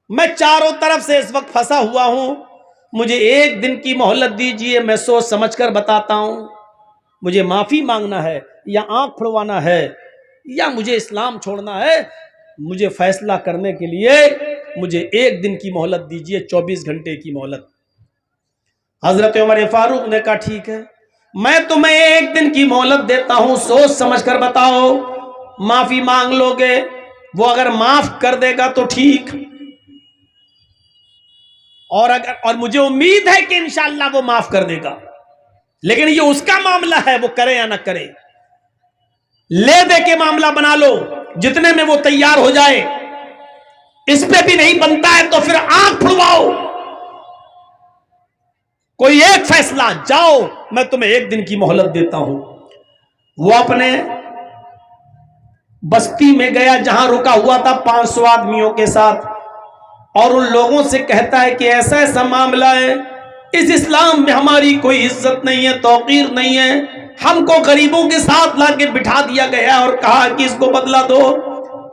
میں چاروں طرف سے اس وقت پھنسا ہوا ہوں، مجھے ایک دن کی مہلت دیجئے، میں سوچ سمجھ کر بتاتا ہوں، مجھے معافی مانگنا ہے یا آنکھ پھڑوانا ہے یا مجھے اسلام چھوڑنا ہے، مجھے فیصلہ کرنے کے لیے مجھے ایک دن کی مہلت دیجئے، 24 گھنٹے کی مہلت۔ حضرت عمر فاروق نے کہا ٹھیک ہے، میں تمہیں ایک دن کی مہلت دیتا ہوں، سوچ سمجھ کر بتاؤ، معافی مانگ لو گے، وہ اگر معاف کر دے گا تو ٹھیک، اور مجھے امید ہے کہ انشاءاللہ وہ معاف کر دے گا، لیکن یہ اس کا معاملہ ہے، وہ کرے یا نہ کرے. لے دے کے معاملہ بنا لو، جتنے میں وہ تیار ہو جائے. اس پہ بھی نہیں بنتا ہے تو پھر آنکھ پھڑواؤ. کوئی ایک فیصلہ، جاؤ میں تمہیں 1 دن کی مہلت دیتا ہوں. وہ اپنے بستی میں گیا جہاں رکا ہوا تھا 500 آدمیوں کے ساتھ، اور ان لوگوں سے کہتا ہے کہ ایسا ایسا معاملہ ہے، اس اسلام میں ہماری کوئی عزت نہیں ہے، توقیر نہیں ہے. ہم کو غریبوں کے ساتھ لا کے بٹھا دیا گیا اور کہا کہ اس کو بدلہ دو،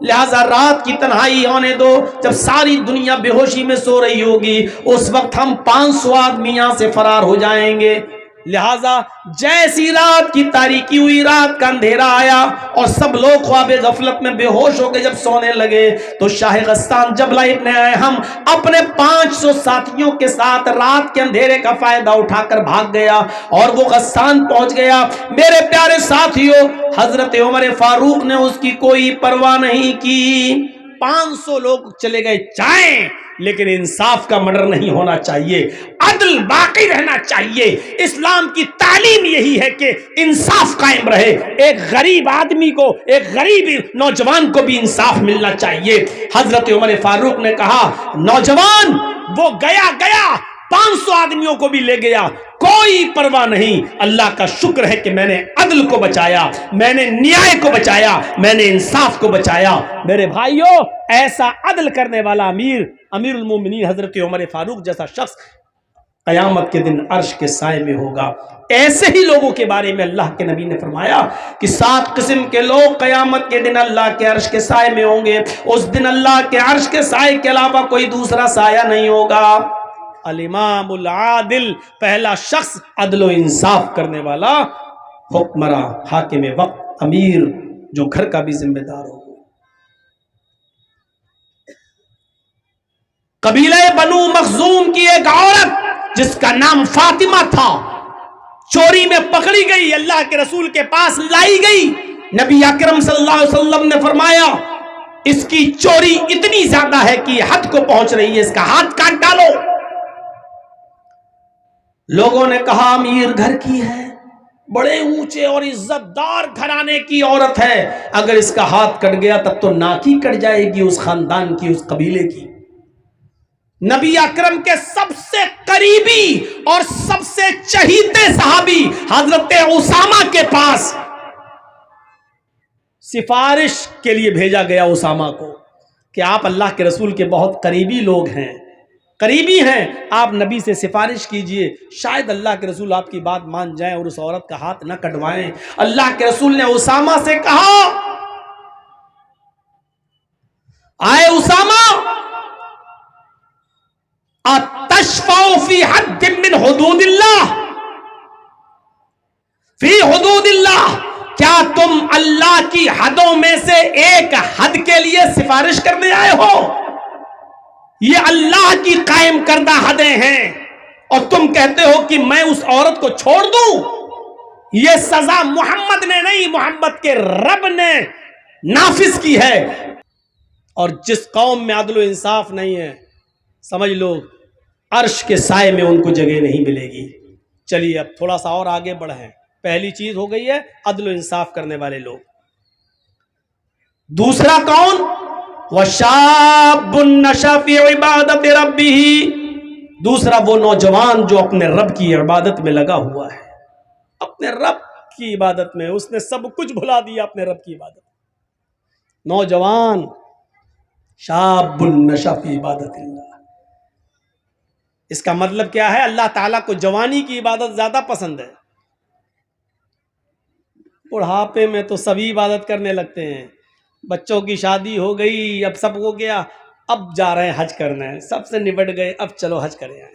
لہذا رات کی تنہائی ہونے دو، جب ساری دنیا بے ہوشی میں سو رہی ہوگی اس وقت ہم 500 آدمی یہاں سے فرار ہو جائیں گے. لہذا جیسی رات کی تاریکی ہوئی، رات کا اندھیرا آیا اور سب لوگ خواب غفلت میں بے ہوش ہو کے جب سونے لگے تو شاہ غسان جبلہ ابن اہم اپنے 500 ساتھیوں کے ساتھ رات کے اندھیرے کا فائدہ اٹھا کر بھاگ گیا اور وہ غسان پہنچ گیا. میرے پیارے ساتھیوں، حضرت عمر فاروق نے اس کی کوئی پرواہ نہیں کی. 500 لوگ چلے گئے جائیں، لیکن انصاف کا مرڈر نہیں ہونا چاہیے، عدل باقی رہنا چاہیے. اسلام کی تعلیم یہی ہے کہ انصاف قائم رہے. ایک غریب آدمی کو، ایک غریب نوجوان کو بھی انصاف ملنا چاہیے. حضرت عمر فاروق نے کہا نوجوان وہ گیا 500 آدمیوں کو بھی لے گیا، کوئی پرواہ نہیں. اللہ کا شکر ہے کہ میں نے عدل کو بچایا، میں نے نیائے کو بچایا، میں نے انصاف کو بچایا. میرے بھائیوں، ایسا عدل کرنے والا امیر المومنین حضرت عمر فاروق جیسا شخص قیامت کے دن عرش کے سائے میں ہوگا. ایسے ہی لوگوں کے بارے میں اللہ کے نبی نے فرمایا کہ 7 قسم کے لوگ قیامت کے دن اللہ کے عرش کے سائے میں ہوں گے. اس دن اللہ کے عرش کے سائے کے علاوہ کوئی دوسرا سایہ نہیں ہوگا. الامام العادل، پہلا شخص عدل و انصاف کرنے والا، حکمراں، حاکم وقت، امیر جو گھر کا بھی ذمہ دار ہو. قبیلہ بنو مخزوم کی ایک عورت جس کا نام فاطمہ تھا، چوری میں پکڑی گئی، اللہ کے رسول کے پاس لائی گئی. نبی اکرم صلی اللہ علیہ وسلم نے فرمایا اس کی چوری اتنی زیادہ ہے کہ حد کو پہنچ رہی ہے، اس کا ہاتھ کاٹ ڈالو. لوگوں نے کہا امیر گھر کی ہے، بڑے اونچے اور عزت دار گھرانے کی عورت ہے، اگر اس کا ہاتھ کٹ گیا تب تو ناک ہی کٹ جائے گی اس خاندان کی، اس قبیلے کی. نبی اکرم کے سب سے قریبی اور سب سے چہیتے صحابی حضرت اسامہ کے پاس سفارش کے لیے بھیجا گیا اسامہ کو کہ آپ اللہ کے رسول کے بہت قریبی لوگ ہیں، قریبی ہیں، آپ نبی سے سفارش کیجئے، شاید اللہ کے رسول آپ کی بات مان جائیں اور اس عورت کا ہاتھ نہ کٹوائیں. اللہ کے رسول نے اسامہ سے کہا آئے اسامہ، اتشفع فی حد من حدود اللہ، فی حدود اللہ، کیا تم اللہ کی حدوں میں سے ایک حد کے لیے سفارش کرنے آئے ہو؟ یہ اللہ کی قائم کردہ حدیں ہیں اور تم کہتے ہو کہ میں اس عورت کو چھوڑ دوں؟ یہ سزا محمد نے نہیں، محمد کے رب نے نافذ کی ہے. اور جس قوم میں عدل و انصاف نہیں ہے سمجھ لو عرش کے سائے میں ان کو جگہ نہیں ملے گی. چلیے اب تھوڑا سا اور آگے بڑھیں. پہلی چیز ہو گئی ہے عدل و انصاف کرنے والے لوگ. دوسرا کون؟ وَشَابٌ نَشَأَ فِي عِبَادَةِ رَبِّهِ، دوسرا وہ نوجوان جو اپنے رب کی عبادت میں لگا ہوا ہے، اپنے رب کی عبادت میں اس نے سب کچھ بھلا دیا اپنے رب کی عبادت. نوجوان شاب نشأ فی عبادت اللہ، اس کا مطلب کیا ہے؟ اللہ تعالیٰ کو جوانی کی عبادت زیادہ پسند ہے. بڑھاپے میں تو سبھی عبادت کرنے لگتے ہیں، بچوں کی شادی ہو گئی، اب سب ہو گیا، اب جا رہے ہیں حج کرنا ہے، سب سے نبٹ گئے، اب چلو حج کرے آئے.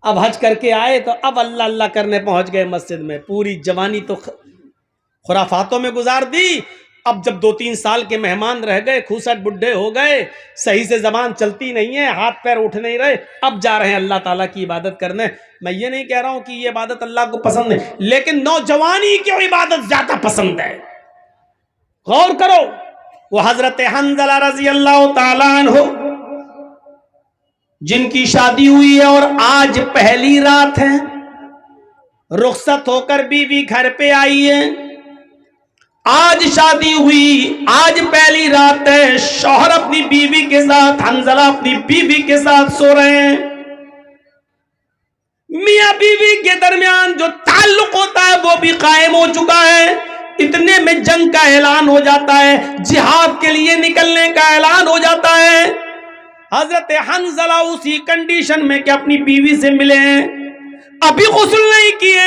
اب حج کر کے آئے تو اب اللہ اللہ کرنے پہنچ گئے مسجد میں. پوری جوانی تو خرافاتوں میں گزار دی. اب جب 2-3 سال کے مہمان رہ گئے، کھوسٹ بڈھے ہو گئے، صحیح سے زبان چلتی نہیں ہے، ہاتھ پیر اٹھ نہیں رہے، اب جا رہے ہیں اللہ تعالیٰ کی عبادت کرنے. میں یہ نہیں کہہ رہا ہوں کہ یہ عبادت اللہ کو پسند ہے، لیکن نوجوانی کی عبادت زیادہ پسند ہے. غور کرو، وہ حضرت حنظلہ رضی اللہ تعالیٰ عنہ جن کی شادی ہوئی ہے اور آج پہلی رات ہے، رخصت ہو کر بیوی گھر پہ آئی ہے. آج شادی ہوئی, آج پہلی رات ہے. شوہر اپنی بیوی کے ساتھ, حنظلہ اپنی بیوی کے ساتھ سو رہے ہیں. میاں بیوی کے درمیان جو تعلق ہوتا ہے وہ بھی قائم ہو چکا ہے. اتنے میں جنگ کا اعلان ہو جاتا ہے, جہاد کے لیے نکلنے کا اعلان ہو جاتا ہے. حضرت حنظلہ اسی کنڈیشن میں کہ اپنی بیوی سے ملے ہیں, ابھی غسل نہیں کیے,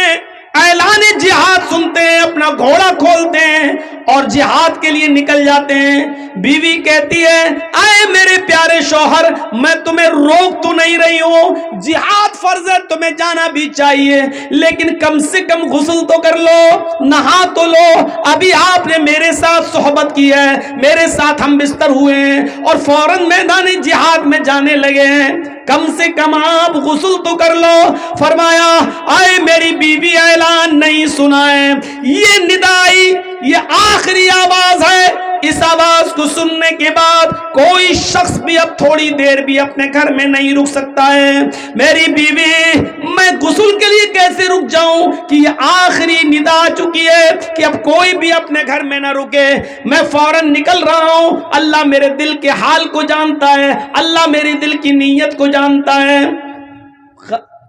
اعلان جہاد سنتے ہیں, اپنا گھوڑا کھولتے ہیں اور جہاد کے لیے نکل جاتے ہیں. بیوی کہتی ہے اے میرے پیارے شوہر, میں تمہیں روک تو نہیں رہی ہوں, جہاد فرض ہے, تمہیں جانا بھی چاہیے, لیکن کم سے کم غسل تو کر لو, نہا تو لو. ابھی آپ نے میرے ساتھ صحبت کی ہے, میرے ساتھ ہم بستر ہوئے ہیں اور فوراً میدان جہاد میں جانے لگے ہیں, کم سے کم آپ غسل تو کر لو. فرمایا اے میری بیوی, اعلان نہیں سنا ہے, یہ ندائی, یہ آخری آواز ہے. اس آواز کو سننے کے بعد کوئی شخص بھی اب تھوڑی دیر بھی اپنے گھر میں نہیں رک سکتا ہے. میری بیوی, میں غسل کے لیے کیسے رک جاؤں کہ یہ آخری ندا آ چکی ہے کہ اب کوئی بھی اپنے گھر میں نہ رکے, میں فوراً نکل رہا ہوں. اللہ میرے دل کے حال کو جانتا ہے, اللہ میرے دل کی نیت کو جانتا ہے.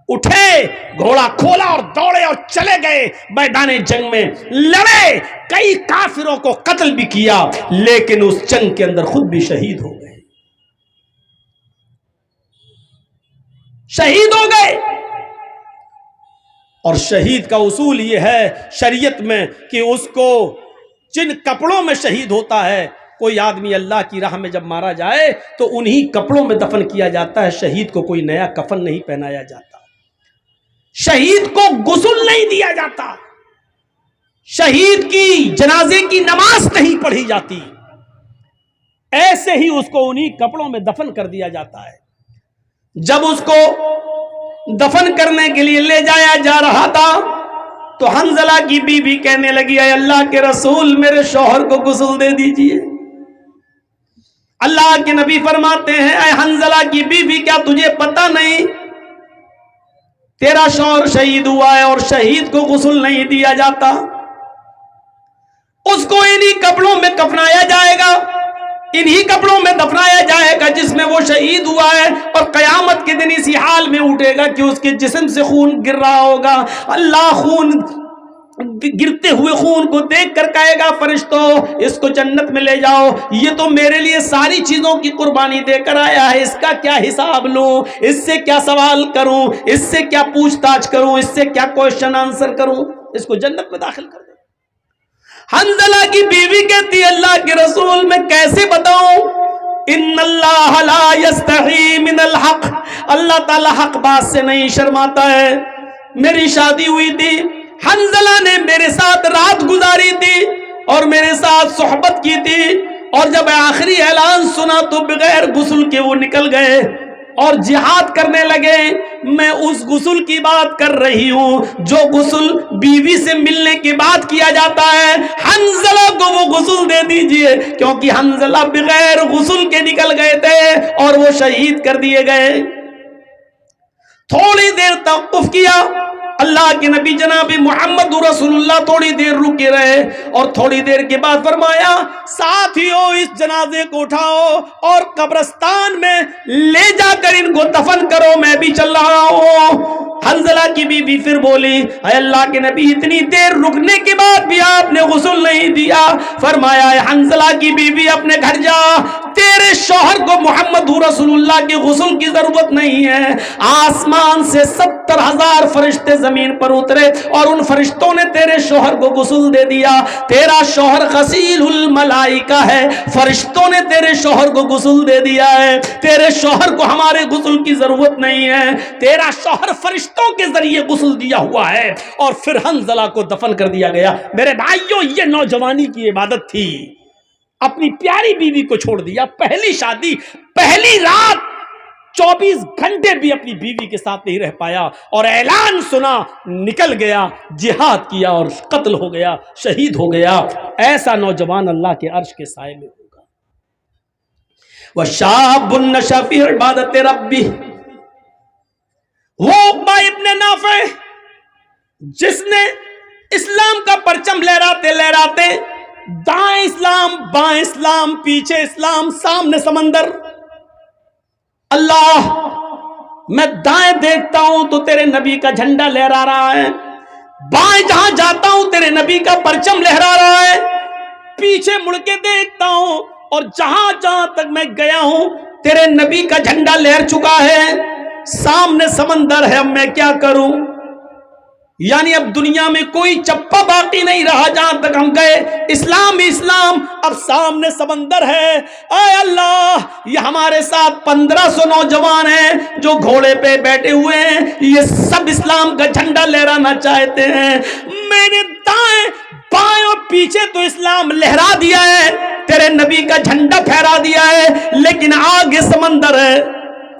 اٹھے, گھوڑا کھولا اور دوڑے اور چلے گئے میدان جنگ میں, لڑے, کئی کافروں کو قتل بھی کیا, لیکن اس جنگ کے اندر خود بھی شہید ہو گئے, شہید ہو گئے. اور شہید کا اصول یہ ہے شریعت میں کہ اس کو جن کپڑوں میں شہید ہوتا ہے, کوئی آدمی اللہ کی راہ میں جب مارا جائے تو انہی کپڑوں میں دفن کیا جاتا ہے. شہید کو کوئی نیا کفن نہیں پہنایا جاتا, شہید کو غسل نہیں دیا جاتا, شہید کی جنازے کی نماز نہیں پڑھی جاتی, ایسے ہی اس کو انہی کپڑوں میں دفن کر دیا جاتا ہے. جب اس کو دفن کرنے کے لیے لے جایا جا رہا تھا تو حنظلہ کی بیوی کہنے لگی اے اللہ کے رسول, میرے شوہر کو غسل دے دیجئے. اللہ کے نبی فرماتے ہیں اے حنظلہ کی بیوی, کیا تجھے پتہ نہیں تیرا شوہر شہید ہوا ہے اور شہید کو غسل نہیں دیا جاتا, اس کو انہی کپڑوں میں کفنایا جائے گا, انہی کپڑوں میں دفنایا جائے گا جس میں وہ شہید ہوا ہے, اور قیامت کے دن اسی حال میں اٹھے گا کہ اس کے جسم سے خون گر رہا ہوگا. اللہ خون, گرتے ہوئے خون کو دیکھ کر کہے گا فرشتوں اس کو جنت میں لے جاؤ, یہ تو میرے لیے ساری چیزوں کی قربانی دے کر آیا ہے, اس کا کیا حساب لوں, اس سے کیا سوال کروں, اس سے کیا پوچھ تاچھ کروں, اس سے کیا کوشچن آنسر کروں, اس کو جنت میں داخل کر دے. حنظلہ کی بیوی کہتی اللہ کے رسول, میں کیسے بتاؤں, ان اللہ لا یستحی من الحق, اللہ تعالی حق بات سے نہیں شرماتا ہے. میری شادی ہوئی تھی, حنظلہ نے میرے ساتھ رات گزاری تھی اور میرے ساتھ صحبت کی تھی, اور جب آخری اعلان سنا تو بغیر غسل کے وہ نکل گئے اور جہاد کرنے لگے. میں اس غسل کی بات کر رہی ہوں جو غسل بیوی سے ملنے کے بعد کیا جاتا ہے. حنظلہ کو وہ غسل دے دیجئے, کیونکہ حنظلہ بغیر غسل کے نکل گئے تھے اور وہ شہید کر دیے گئے. تھوڑی دیر توقف کیا, اللہ کے نبی جناب محمد رسول اللہ تھوڑی دیر رکے رہے اور تھوڑی دیر کے بعد فرمایا ساتھیو اس جنازے کو اٹھاؤ اور قبرستان میں لے جا کر ان کو دفن کرو, میں بھی چل رہا ہوں. حنظلہ کی بیوی پھر بولی اے اللہ کے نبی, اتنی دیر رکنے کے بعد بھی آپ نے غسل نہیں دیا. فرمایا اے حنظلہ کی بیوی اپنے گھر جا, تیرے شوہر کو محمد رسول اللہ کے غسل کی ضرورت نہیں ہے. آسمان سے 70,000 فرشتے زمین پر اترے اور ان فرشتوں نے تیرے شوہر کو غسل دے دیا. تیرا شوہر غسیل الملائکہ ہے, فرشتوں نے تیرے شوہر کو غسل دے دیا ہے. تیرے شوہر کو ہمارے غسل کی ضرورت نہیں ہے, تیرا شوہر فرشتوں کے ذریعے غسل دیا ہوا ہے. اور پھر حنظلہ کو دفن کر دیا گیا. میرے بھائیوں, یہ نوجوانی کی عبادت تھی. اپنی پیاری بیوی کو چھوڑ دیا, پہلی شادی, پہلی رات, 24 گھنٹے بھی اپنی بیوی کے ساتھ نہیں رہ پایا, اور اعلان سنا, نکل گیا, جہاد کیا اور قتل ہو گیا, شہید ہو گیا. ایسا نوجوان اللہ کے عرش کے سائے میں ہوگا. وَشَابٌ نَشَأَ فِي عِبَادَةِ رَبِّهِ, وہ عقبہ ابن نافع جس نے اسلام کا پرچم لہراتے لہراتے دائیں اسلام بائیں اسلام پیچھے اسلام سامنے سمندر، اللہ میں دائیں دیکھتا ہوں تو تیرے نبی کا جھنڈا لہرا رہا ہے، بائیں جہاں جاتا ہوں تیرے نبی کا پرچم لہرا رہا ہے، پیچھے مڑ کے دیکھتا ہوں اور جہاں جہاں تک میں گیا ہوں تیرے نبی کا جھنڈا لہر چکا ہے، سامنے سمندر ہے، اب میں کیا کروں؟ یعنی اب دنیا میں کوئی چپا باقی نہیں رہا، جہاں تک ہم گئے اسلام ہی اسلام، اب سامنے سمندر ہے۔ اے اللہ، یہ ہمارے ساتھ 1500 نوجوان ہیں جو گھوڑے پہ بیٹھے ہوئے ہیں، یہ سب اسلام کا جھنڈا لہرانا چاہتے ہیں، میں نے دائیں بائیں اور پیچھے تو اسلام لہرا دیا ہے، تیرے نبی کا جھنڈا پھہرا دیا ہے، لیکن آگے سمندر ہے۔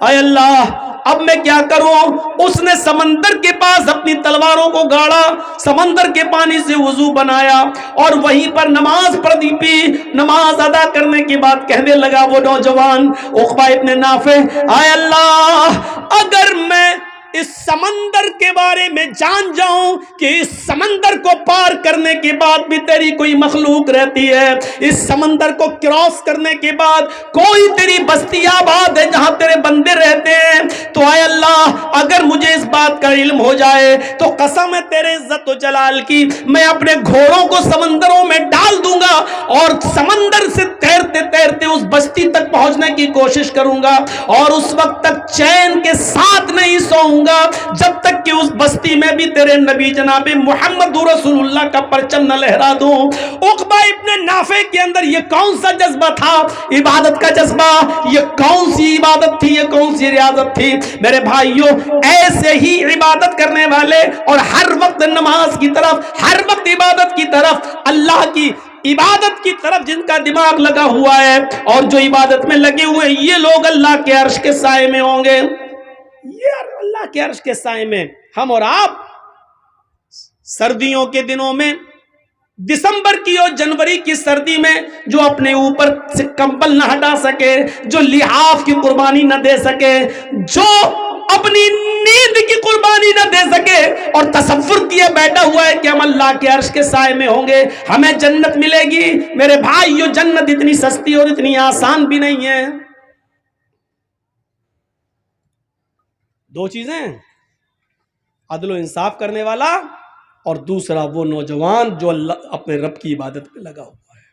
اے اللہ اب میں کیا کروں؟ اس نے سمندر کے پاس اپنی تلواروں کو گاڑا، سمندر کے پانی سے وضو بنایا اور وہیں پر نماز پڑھی پی، نماز ادا کرنے کے بعد کہنے لگا وہ نوجوان عقبہ ابن نافع، اے اللہ اگر میں اس سمندر کے بارے میں جان جاؤں کہ اس سمندر کو پار کرنے کے بعد بھی تیری کوئی مخلوق رہتی ہے، اس سمندر کو کراس کرنے کے بعد کوئی تیری بستی آباد ہے جہاں تیرے بندے رہتے ہیں، تو اے اللہ اگر مجھے اس بات کا علم ہو جائے تو قسم ہے تیرے عزت و جلال کی، میں اپنے گھوڑوں کو سمندروں میں ڈال دوں گا اور سمندر سے تیرتے تیرتے اس بستی تک پہنچنے کی کوشش کروں گا، اور اس وقت تک چین کے ساتھ نہیں سوؤں گا جب تک کہ اس بستی میں بھی تیرے نبی جناب محمد رسول اللہ کا پرچم نہ لہرا دوں۔ عقبہ ابن نافع کے اندر یہ کون سا جذبہ تھا؟ عبادت کا جذبہ۔ یہ کون سی عبادت تھی؟ یہ کون سی ریاضت تھی؟ میرے بھائیوں ایسے ہی عبادت کرنے والے اور ہر وقت نماز کی طرف، ہر وقت عبادت کی طرف، اللہ کی عبادت کی طرف جن کا دماغ لگا ہوا ہے اور جو عبادت میں لگے ہوئے، یہ لوگ اللہ کے عرش کے سائے میں ہوں گے۔ یہ اللہ کے عرش کے سائے میں ہم اور آپ سردیوں کے دنوں میں، دسمبر کی اور جنوری کی سردی میں جو اپنے اوپر سے کمبل نہ ہٹا سکے، جو لحاف کی قربانی نہ دے سکے، جو اپنی نیند کی قربانی نہ دے سکے اور تصور کیے بیٹھا ہوا ہے کہ ہم اللہ کے عرش کے سائے میں ہوں گے، ہمیں جنت ملے گی، میرے بھائیو جنت اتنی سستی اور اتنی آسان بھی نہیں ہے۔ دو چیزیں، عدل و انصاف کرنے والا اور دوسرا وہ نوجوان جو اللہ اپنے رب کی عبادت پہ لگا ہوا ہے۔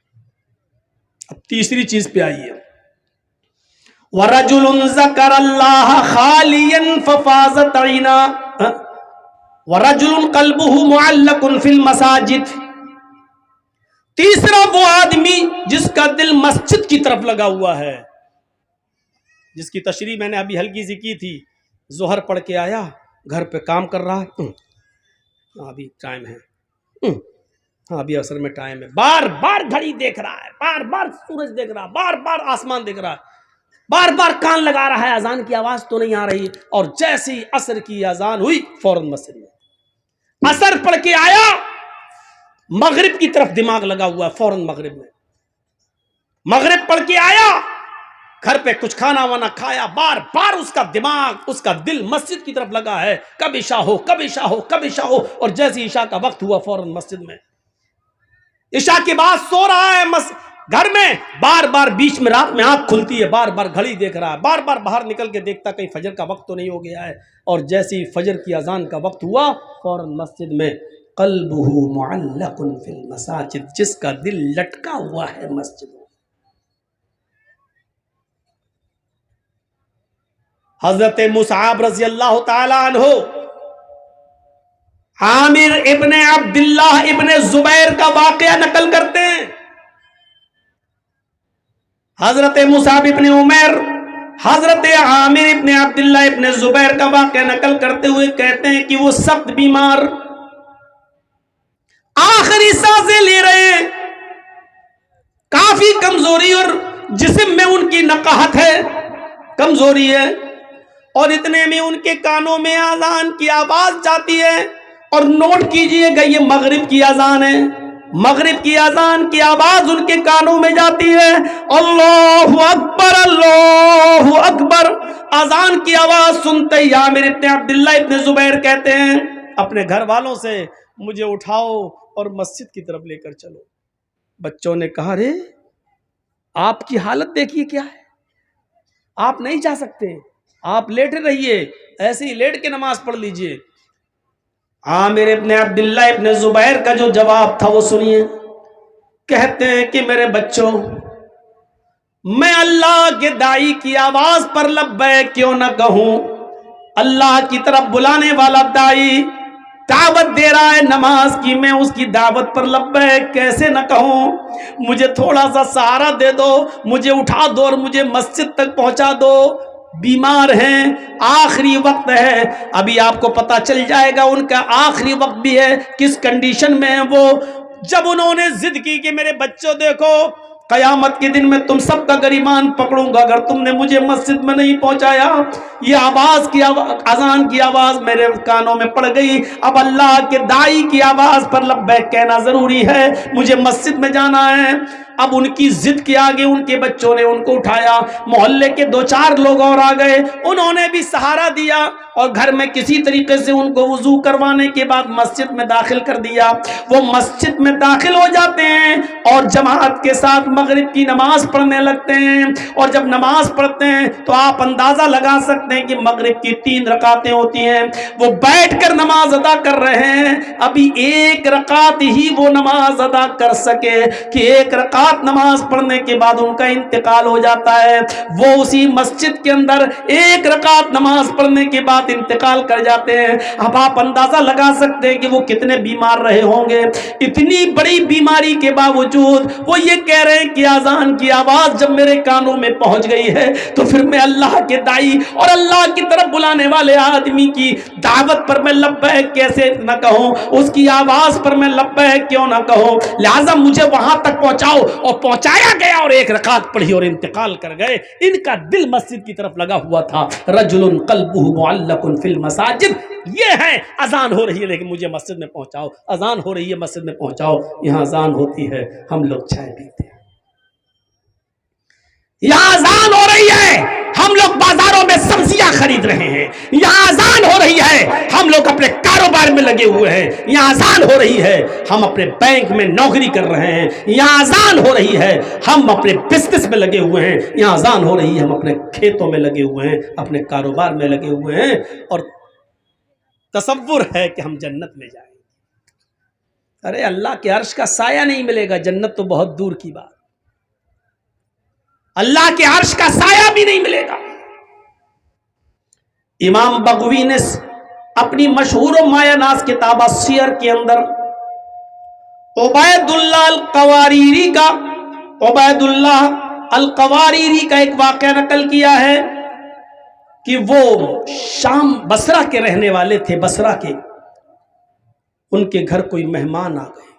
اب تیسری چیز پہ آئیے، وَرَجُلٌ ذَكَرَ اللَّهَ خَالِيًا فَفَاضَتْ عَيْنَاهُ وَرَجُلٌ قَلْبُهُ مُعَلَّقٌ فِي الْمَسَاجِدِ۔ تیسرا وہ آدمی جس کا دل مسجد کی طرف لگا ہوا ہے، جس کی تشریح میں نے ابھی ہلکی سی کی تھی، ظہر پڑھ کے آیا، گھر پہ کام کر رہا ہے، ابھی ٹائم ہے، ابھی عصر میں ٹائم ہے، بار بار گھڑی دیکھ رہا ہے، بار بار سورج دیکھ رہا ہے، بار بار آسمان دیکھ رہا ہے، بار بار کان لگا رہا ہے اذان کی آواز تو نہیں آ رہی، اور جیسے ہی عصر کی اذان ہوئی فوراً مسجد میں، عصر پڑھ کے آیا، مغرب کی طرف دماغ لگا ہوا ہے، فوراً مغرب میں، مغرب پڑھ کے آیا، گھر پہ کچھ کھانا وانا کھایا، بار بار اس کا دماغ، اس کا دل مسجد کی طرف لگا ہے، کب عشاء ہو، کب عشاء ہو، کب عشاء ہو، اور جیسے عشاء کا وقت ہوا فوراً مسجد میں، عشاء کے بعد سو رہا ہے گھر میں، بار بار بیچ میں رات میں آنکھ کھلتی ہے، بار بار گھڑی دیکھ رہا ہے، بار بار باہر نکل کے دیکھتا کہیں فجر کا وقت تو نہیں ہو گیا ہے، اور جیسے ہی فجر کی اذان کا وقت ہوا فوراً مسجد میں، قلبہ معلق فی المساجد، جس کا دل لٹکا ہوا ہے مسجد میں۔ حضرت مصعب رضی اللہ تعالی عنہ عامر ابن عبداللہ ابن زبیر کا واقعہ نقل کرتے ہیں۔ حضرت مصعب ابن عمیر حضرت عامر ابن عبداللہ ابن زبیر کا واقعہ نقل کرتے ہوئے کہتے ہیں کہ وہ سخت بیمار، آخری سانسیں لے رہے ہیں، کافی کمزوری اور جسم میں ان کی نقاہت ہے، کمزوری ہے، اور اتنے میں ان کے کانوں میں اذان کی آواز جاتی ہے، اور نوٹ کیجئے گا یہ مغرب کی اذان ہے، مغرب کی اذان کی آواز ان کے کانوں میں جاتی ہے، اللہ اکبر اللہ اکبر، اذان کی آواز سنتے ہی عامر ابن عبداللہ ابن زبیر کہتے ہیں اپنے گھر والوں سے مجھے اٹھاؤ اور مسجد کی طرف لے کر چلو۔ بچوں نے کہا رے آپ کی حالت دیکھیے کیا ہے، آپ نہیں جا سکتے، آپ لیٹے رہیے، ایسے ہی لیٹ کے نماز پڑھ لیجئے۔ عامر ابن عبداللہ ابن زبیر کا جو جواب تھا وہ سنیے۔ کہتے ہیں کہ میرے بچوں، میں اللہ کے داعی کی آواز پر لبیک کیوں نہ کہوں؟ اللہ کی طرف بلانے والا داعی دعوت دے رہا ہے نماز کی، میں اس کی دعوت پر لبیک کیسے نہ کہوں؟ مجھے تھوڑا سا سہارا دے دو، مجھے اٹھا دو اور مجھے مسجد تک پہنچا دو۔ بیمار ہیں، آخری وقت ہے، ابھی آپ کو پتا چل جائے گا ان کا آخری وقت بھی ہے، کس کنڈیشن میں ہے وہ۔ جب انہوں نے ضد کی کہ میرے بچوں دیکھو قیامت کے دن میں تم سب کا گریبان پکڑوں گا اگر تم نے مجھے مسجد میں نہیں پہنچایا، یہ اذان کی آواز میرے کانوں میں پڑ گئی، اب اللہ کے داعی کی آواز پر لبیک کہنا ضروری ہے، مجھے مسجد میں جانا ہے۔ اب ان کی ضد کے آگے ان کے بچوں نے ان کو اٹھایا، محلے کے 2-4 لوگ اور آ گئے، انہوں نے بھی سہارا دیا اور گھر میں کسی طریقے سے ان کو وضو کروانے کے بعد مسجد میں داخل کر دیا۔ وہ مسجد میں داخل ہو جاتے ہیں اور جماعت کے ساتھ مغرب کی نماز پڑھنے لگتے ہیں، اور جب نماز پڑھتے ہیں تو آپ اندازہ لگا سکتے ہیں کہ مغرب کی 3 رکعتیں ہوتی ہیں، وہ بیٹھ کر نماز ادا کر رہے ہیں، ابھی 1 رکعت ہی وہ نماز ادا کر سکے کہ 1 رکعت نماز پڑھنے کے بعد ان کا انتقال ہو جاتا ہے۔ وہ اسی مسجد کے اندر 1 رکعت نماز پڑھنے کے بعد انتقال کر جاتے ہیں۔ اب آپ اندازہ لگا سکتے ہیں کہ وہ کتنے بیمار رہے ہوں گے۔ اتنی بڑی بیماری کے باوجود وہ یہ کہہ رہے ہیں کہ اذان کی آواز جب میرے کانوں میں پہنچ گئی ہے تو پھر میں اللہ کے داعی اور اللہ کی طرف بلانے والے آدمی کی دعوت پر میں لبیک کیسے نہ کہوں، اس کی آواز پر میں لبیک کیوں نہ کہوں، لہذا مجھے وہاں تک پہنچاؤ۔ اور پہنچایا گیا اور 1 رکعت پڑھی اور انتقال کر گئے۔ ان کا دل مسجد کی طرف لگا ہوا تھا۔ رجل قلبہ معلق فی المساجد، یہ ہے اذان ہو رہی ہے لیکن مجھے مسجد میں پہنچاؤ، اذان ہو رہی ہے مسجد میں پہنچاؤ۔ یہاں اذان ہوتی ہے ہم لوگ چائے پیتے ہیں، یہاں اذان ہو رہی ہے ہم لوگ بازاروں میں سبزیاں خرید رہے ہیں، یہاں اذان ہو رہی ہے ہم لوگ اپنے کاروبار میں لگے ہوئے ہیں، یہاں اذان ہو رہی ہے ہم اپنے بینک میں نوکری کر رہے ہیں، یہاں اذان ہو رہی ہے ہم اپنے بزنس میں لگے ہوئے ہیں، یہاں اذان ہو رہی ہے ہم اپنے کھیتوں میں لگے ہوئے ہیں، اپنے کاروبار میں لگے ہوئے ہیں، اور تصور ہے کہ ہم جنت میں جائیں۔ ارے اللہ کے عرش کا سایہ نہیں ملے گا، جنت تو بہت دور کی بات، اللہ کے عرش کا سایہ بھی نہیں ملے گا۔ امام بغوی نے اپنی مشہور و مایہ ناز کتاب السیر کے اندر عبید اللہ القواریری کا ایک واقعہ نقل کیا ہے کہ وہ شام بصرہ کے رہنے والے تھے، بصرہ کے، ان کے گھر کوئی مہمان آ گئے۔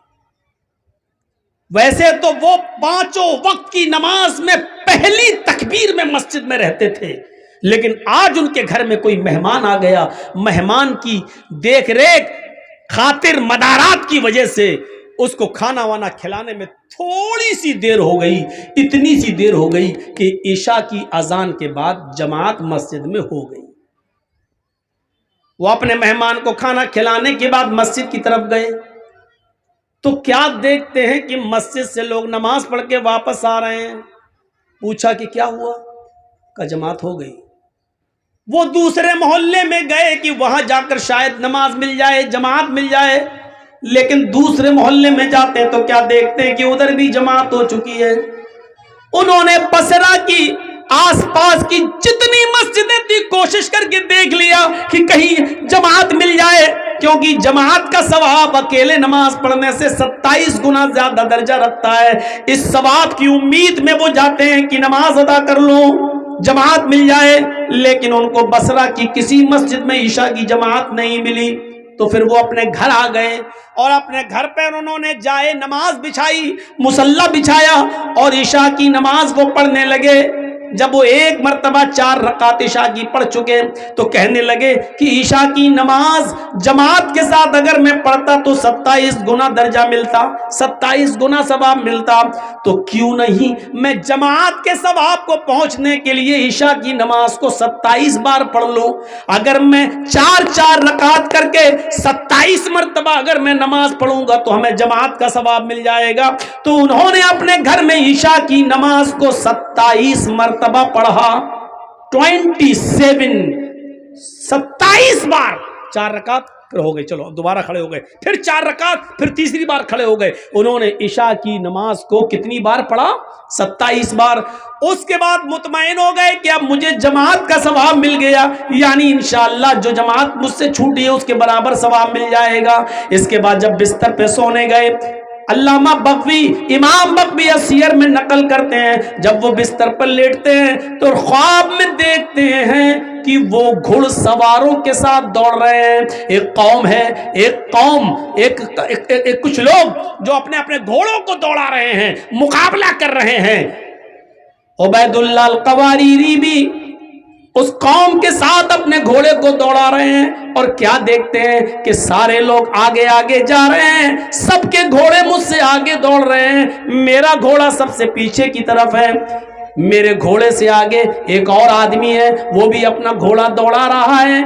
ویسے تو وہ 5 وقت کی نماز میں پہلی تکبیر میں مسجد میں رہتے تھے، لیکن آج ان کے گھر میں کوئی مہمان آ گیا، مہمان کی دیکھ ریکھ خاطر مدارات کی وجہ سے اس کو کھانا وانا کھلانے میں تھوڑی سی دیر ہو گئی، اتنی سی دیر ہو گئی کہ عشاء کی اذان کے بعد جماعت مسجد میں ہو گئی۔ وہ اپنے مہمان کو کھانا کھلانے کے بعد مسجد کی طرف گئے تو کیا دیکھتے ہیں کہ مسجد سے لوگ نماز پڑھ کے واپس آ رہے ہیں۔ پوچھا کہ کیا ہوا؟ کہ جماعت ہو گئی۔ وہ دوسرے محلے میں گئے کہ وہاں جا کر شاید نماز مل جائے، جماعت مل جائے، لیکن دوسرے محلے میں جاتے ہیں تو کیا دیکھتے ہیں کہ ادھر بھی جماعت ہو چکی ہے۔ انہوں نے بصرہ کی آس پاس کی جتنی مسجدیں تھی کوشش کر کے دیکھ لیا کہ کہیں جماعت مل جائے، کیونکہ جماعت کا ثواب اکیلے نماز پڑھنے سے 27 گنا زیادہ درجہ رکھتا ہے۔ اس ثواب کی امید میں وہ جاتے ہیں کہ نماز ادا کر لوں، جماعت مل جائے، لیکن ان کو بصرہ کی کسی مسجد میں عشاء کی جماعت نہیں ملی۔ تو پھر وہ اپنے گھر آ گئے اور اپنے گھر پر انہوں نے جائے نماز بچھائی، مصلی بچھایا اور عشاء کی نماز وہ پڑھنے لگے۔ جب وہ ایک مرتبہ 4 رکعت عشاء کی پڑھ چکے تو کہنے لگے کہ عشاء کی نماز جماعت کے ساتھ اگر میں پڑھتا تو 27 گنا درجہ ملتا، 27 گنا ثواب ملتا، تو کیوں نہیں میں جماعت کے ثواب کو پہنچنے کے لیے عشاء کی نماز کو 27 بار پڑھ لوں۔ اگر میں 4 رکعت کر کے 27 مرتبہ اگر میں نماز پڑھوں گا تو ہمیں جماعت کا ثواب مل جائے گا۔ تو انہوں نے اپنے گھر میں عشاء کی نماز کو 27 مرتبہ پڑھا، 27 بار، 4 رکعت پھر ہو گئے، چلو دوبارہ کھڑے ہو گئے، پھر 4 رکعت، پھر تیسری بار کھڑے ہو گئے۔ انہوں نے عشاء کی نماز کو کتنی بار پڑھا؟ 27 بار۔ اس کے بعد مطمئن ہو گئے کہ اب مجھے جماعت کا ثواب مل گیا، یعنی انشاءاللہ جو جماعت مجھ سے چھوٹی ہے اس کے برابر ثواب مل جائے گا۔ اس کے بعد جب بستر پہ سونے گئے، علامہ بغوی، امام بغوی سیر میں نقل کرتے ہیں، جب وہ بستر پر لیٹتے ہیں تو خواب میں دیکھتے ہیں کہ وہ گھڑ سواروں کے ساتھ دوڑ رہے ہیں۔ ایک قوم ہے، ایک کچھ لوگ جو اپنے اپنے گھوڑوں کو دوڑا رہے ہیں، مقابلہ کر رہے ہیں۔ عبید اللہ القواریری بھی اس قوم کے ساتھ اپنے گھوڑے کو دوڑا رہے ہیں، اور کیا دیکھتے ہیں کہ سارے لوگ آگے آگے جا رہے ہیں، سب کے گھوڑے مجھ سے آگے دوڑ رہے ہیں، میرا گھوڑا سب سے پیچھے کی طرف ہے۔ میرے گھوڑے سے آگے ایک اور آدمی ہے، وہ بھی اپنا گھوڑا دوڑا رہا ہے۔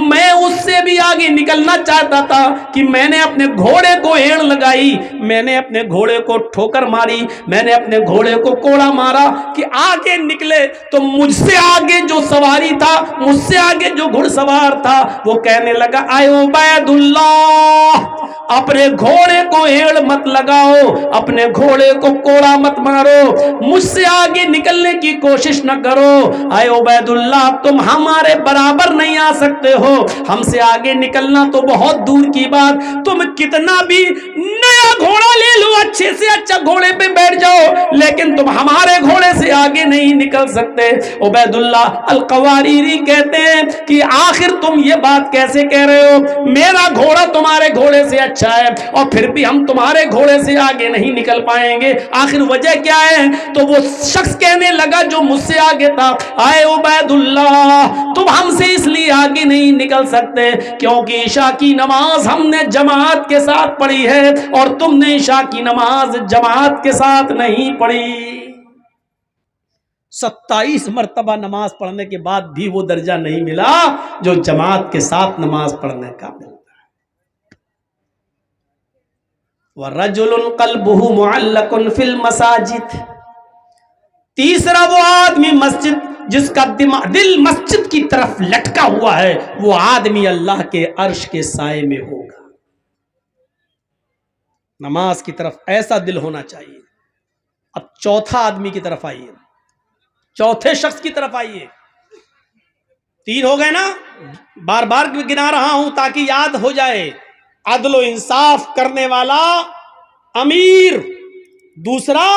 میں اس سے بھی آگے نکلنا چاہتا تھا کہ میں نے اپنے گھوڑے کو ایڑ لگائی، میں نے اپنے گھوڑے کو ٹھوکر ماری، میں نے اپنے گھوڑے کو کوڑا مارا کہ آگے نکلے۔ تو مجھ سے آگے جو سواری تھا، مجھ سے آگے جو گھڑ سوار تھا، وہ کہنے لگا، اے عبید اللہ، اپنے گھوڑے کو ایڑ مت لگاؤ، اپنے گھوڑے کو کوڑا مت مارو، مجھ سے آگے نکلنے کی کوشش نہ کرو۔ اے عبید اللہ، تم ہمارے برابر نہیں آ سکتے ہو، ہم سے آگے نکلنا تو بہت دور کی بات، تم کتنا بھی نیا گھوڑا لے لو، اچھے سے اچھا گھوڑے پہ بیٹھ جاؤ، لیکن تم ہمارے گھوڑے سے آگے نہیں نکل سکتے۔ عبید اللہ القواریری کہتے ہیں کہ آخر تم یہ بات کیسے کہہ رہے ہو؟ میرا گھوڑا تمہارے گھوڑے سے اچھا ہے، اور پھر بھی ہم تمہارے گھوڑے سے آگے نہیں نکل پائیں گے، آخر وجہ کیا ہے؟ تو وہ شخص کہنے لگا جو مجھ سے آگے تھا، اے عبید اللہ، تم ہم سے اس لیے آگے نہیں نکل سکتے کیونکہ عشاء کی نماز ہم نے جماعت کے ساتھ پڑھی ہے، اور تم نے عشاء کی نماز جماعت کے ساتھ نہیں پڑھی۔ 27 مرتبہ نماز پڑھنے کے بعد بھی وہ درجہ نہیں ملا جو جماعت کے ساتھ نماز پڑھنے کا ملتا ہے۔ وَرَجُلٌ قَلْبُهُ مُعَلَّقٌ فِي الْمَسَاجِدِ، تیسرا وہ آدمی مسجد جس کا دل مسجد کی طرف لٹکا ہوا ہے، وہ آدمی اللہ کے عرش کے سائے میں ہوگا۔ نماز کی طرف ایسا دل ہونا چاہیے۔ اب چوتھا آدمی کی طرف آئیے، چوتھے شخص کی طرف آئیے۔ 3 ہو گئے نا، بار بار گنا رہا ہوں تاکہ یاد ہو جائے۔ عدل و انصاف کرنے والا امیر، دوسرا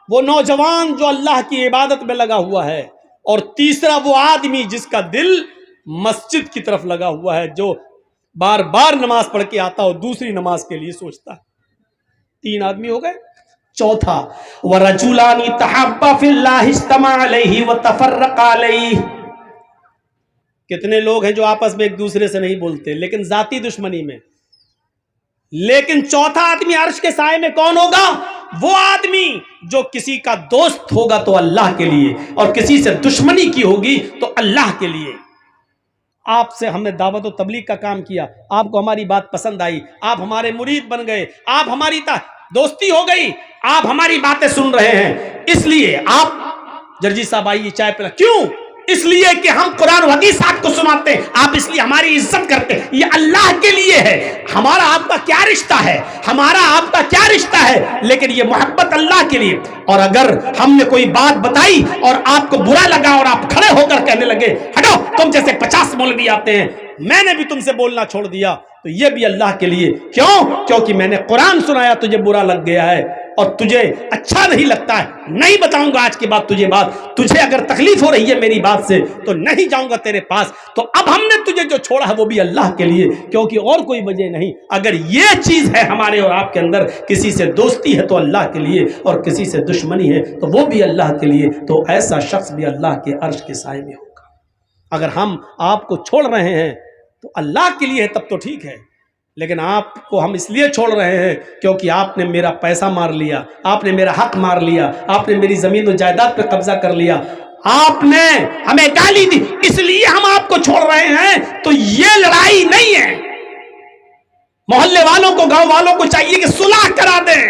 وہ نوجوان جو اللہ کی عبادت میں لگا ہوا ہے، اور تیسرا وہ آدمی جس کا دل مسجد کی طرف لگا ہوا ہے، جو بار بار نماز پڑھ کے آتا ہو، دوسری نماز کے لیے سوچتا ہے۔ 3 آدمی ہو گئے۔ چوتھا، وَرَجُلَانِ تَحَابَّا فِي اللَّهِ اجْتَمَعَا عَلَيْهِ وَتَفَرَّقَا عَلَيْهِ۔ کتنے لوگ ہیں جو آپس میں ایک دوسرے سے نہیں بولتے لیکن ذاتی دشمنی میں، لیکن چوتھا آدمی عرش کے سائے میں کون ہوگا؟ وہ آدمی جو کسی کا دوست ہوگا تو اللہ کے لیے، اور کسی سے دشمنی کی ہوگی تو اللہ کے لیے۔ آپ سے ہم نے دعوت و تبلیغ کا کام کیا، آپ کو ہماری بات پسند آئی، آپ ہمارے مرید بن گئے، آپ ہماری دوستی ہو گئی، آپ ہماری باتیں سن رہے ہیں، اس لیے آپ جرجی صاحب آئیے چائے پلا، کیوں؟ اس لیے کہ ہم قرآن و حدیث آپ کو سناتے ہیں، آپ اس لیے ہماری عزت کرتے ہیں، یہ اللہ کے لیے ہے۔ ہمارا آپ کا کیا رشتہ ہے؟ ہمارا آپ کا کیا رشتہ ہے؟ لیکن یہ محبت اللہ کے لیے۔ اور اگر ہم نے کوئی بات بتائی اور آپ کو برا لگا اور آپ کھڑے ہو کر کہنے لگے ہٹو، تم جیسے 50 مولوی آتے ہیں، میں نے بھی تم سے بولنا چھوڑ دیا، تو یہ بھی اللہ کے لیے۔ کیوں؟ کیونکہ میں نے قرآن سنایا، تجھے برا لگ گیا ہے، اور تجھے اچھا نہیں لگتا ہے, نہیں بتاؤں گا آج کے بعد تجھے بات. تجھے اگر تکلیف ہو رہی ہے میری بات سے تو نہیں جاؤں گا تیرے پاس. تو اب ہم نے تجھے جو چھوڑا ہے وہ بھی اللہ کے لیے, کیونکہ اور کوئی وجہ نہیں. اگر یہ چیز ہے ہمارے اور آپ کے اندر, کسی سے دوستی ہے تو اللہ کے لیے, اور کسی سے دشمنی ہے تو وہ بھی اللہ کے لیے, تو ایسا شخص بھی اللہ کے عرش کے سائے میں ہوگا. اگر ہم آپ کو چھوڑ رہے ہیں تو اللہ کے لیے تب تو ٹھیک ہے, لیکن آپ کو ہم اس لیے چھوڑ رہے ہیں کیونکہ آپ نے میرا پیسہ مار لیا, آپ نے میرا حق مار لیا, آپ نے میری زمین و جائیداد پہ قبضہ کر لیا, آپ نے ہمیں گالی دی, اس لیے ہم آپ کو چھوڑ رہے ہیں. تو یہ لڑائی نہیں ہے. محلے والوں کو, گاؤں والوں کو چاہیے کہ صلح کرا دیں,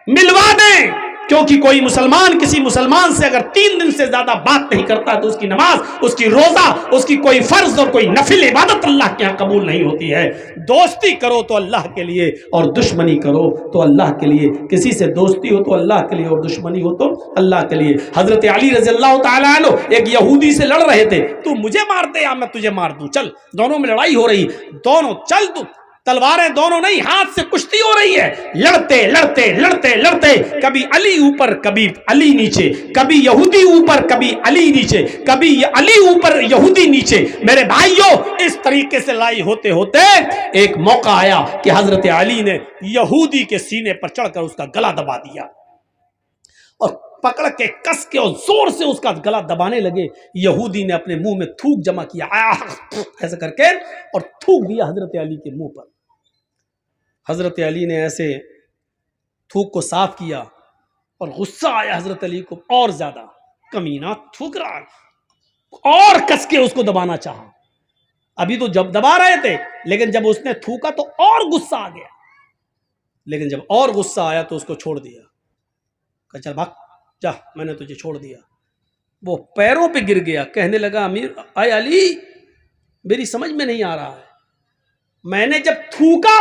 ملوا دیں, کیونکہ کوئی مسلمان کسی مسلمان سے اگر 3 دن سے زیادہ بات نہیں کرتا تو اس کی نماز, اس کی روزہ, اس کی کوئی فرض اور کوئی نفل عبادت اللہ کے یہاں قبول نہیں ہوتی ہے. دوستی کرو تو اللہ کے لیے اور دشمنی کرو تو اللہ کے لیے. کسی سے دوستی ہو تو اللہ کے لیے اور دشمنی ہو تو اللہ کے لیے. حضرت علی رضی اللہ تعالیٰ عنہ ایک یہودی سے لڑ رہے تھے, تو مجھے مار دے یا میں تجھے مار دوں, چل. دونوں میں لڑائی ہو رہی, دونوں چل, تو تلواریں دونوں نہیں, ہاتھ سے کشتی ہو رہی ہے. لڑتے لڑتے لڑتے لڑتے کبھی علی اوپر کبھی علی نیچے, کبھی یہودی اوپر کبھی علی نیچے, کبھی علی اوپر یہودی نیچے. میرے بھائیوں, اس طریقے سے لڑائی ہوتے ہوتے ایک موقع آیا کہ حضرت علی نے یہودی کے سینے پر چڑھ کر اس کا گلا دبا دیا, اور پکڑ کے کس کے اور زور سے اس کا گلا دبانے لگے. یہودی نے اپنے منہ میں تھوک جمع کیا ایسا کر کے, اور تھوک دیا حضرت علی کے منہ پر. حضرت علی نے ایسے تھوک کو صاف کیا اور غصہ آیا حضرت علی کو اور زیادہ, کمینہ تھوک رہا, اور کس کے اس کو دبانا چاہا. ابھی تو جب دبا رہے تھے, لیکن جب اس نے تھوکا تو اور غصہ آ گیا, لیکن جب اور غصہ آیا تو اس کو چھوڑ دیا, کہ چل بھاگ جا, میں نے تجھے چھوڑ دیا. وہ پیروں پہ گر گیا, کہنے لگا امیر اے علی, میری سمجھ میں نہیں آ رہا ہے, میں نے جب تھوکا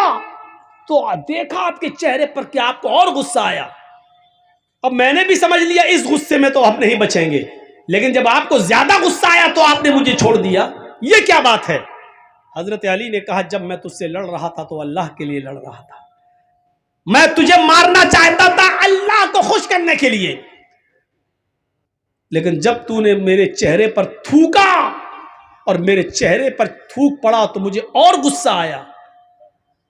تو دیکھا آپ کے چہرے پر کہ آپ کو اور غصہ آیا, اب میں نے بھی سمجھ لیا اس غصے میں تو ہم نہیں بچیں گے, لیکن جب آپ کو زیادہ غصہ آیا تو آپ نے مجھے چھوڑ دیا, یہ کیا بات ہے؟ حضرت علی نے کہا جب میں تجھ سے لڑ رہا تھا تو اللہ کے لیے لڑ رہا تھا, میں تجھے مارنا چاہتا تھا اللہ کو خوش کرنے کے لیے, لیکن جب تو نے میرے چہرے پر تھوکا اور میرے چہرے پر تھوک پڑا تو مجھے اور غصہ آیا.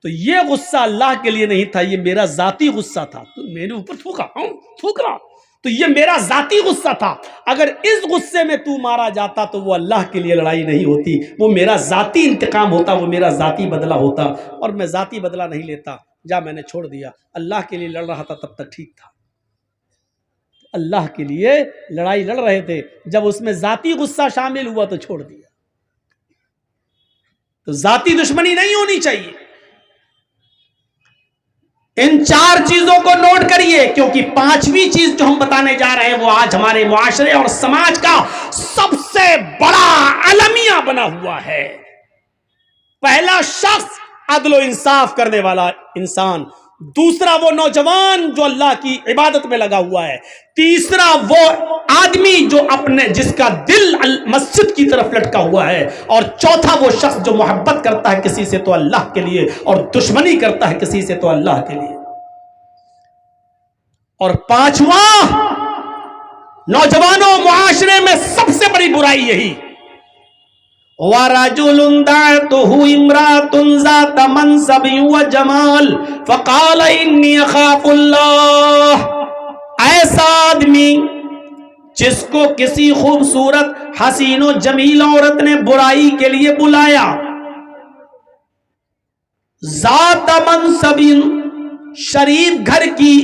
تو یہ غصہ اللہ کے لیے نہیں تھا, یہ میرا ذاتی غصہ تھا. تو میرے اوپر تھوک رہا, تو یہ میرا ذاتی غصہ تھا. اگر اس غصے میں تو مارا جاتا تو وہ اللہ کے لیے لڑائی نہیں ہوتی, وہ میرا ذاتی انتقام ہوتا, وہ میرا ذاتی بدلہ ہوتا, اور میں ذاتی بدلہ نہیں لیتا. جا, میں نے چھوڑ دیا. اللہ کے لیے لڑ رہا تھا تب تک ٹھیک تھا, اللہ کے لیے لڑائی لڑ رہے تھے, جب اس میں ذاتی غصہ شامل ہوا تو چھوڑ دیا. تو ذاتی دشمنی نہیں ہونی چاہیے. ان 4 چیزوں کو نوٹ کریے, کیونکہ 5ویں چیز جو ہم بتانے جا رہے ہیں وہ آج ہمارے معاشرے اور سماج کا سب سے بڑا المیہ بنا ہوا ہے. پہلا شخص عدل و انصاف کرنے والا انسان, دوسرا وہ نوجوان جو اللہ کی عبادت میں لگا ہوا ہے, تیسرا وہ آدمی جو جس کا دل مسجد کی طرف لٹکا ہوا ہے, اور چوتھا وہ شخص جو محبت کرتا ہے کسی سے تو اللہ کے لیے اور دشمنی کرتا ہے کسی سے تو اللہ کے لیے. اور 5واں, نوجوانوں معاشرے میں سب سے بڑی برائی یہی, وَرَجُلٌ دَعَتْهُ امْرَأَةٌ ذَاتَ مَنْصَبٍ وَجَمَالٍ فَقَالَ إِنِّي أَخَافُ اللَّهَ. ایسا آدمی جس کو کسی خوبصورت حسین و جمیل عورت نے برائی کے لیے بلایا, ذات منصب, شریف گھر کی,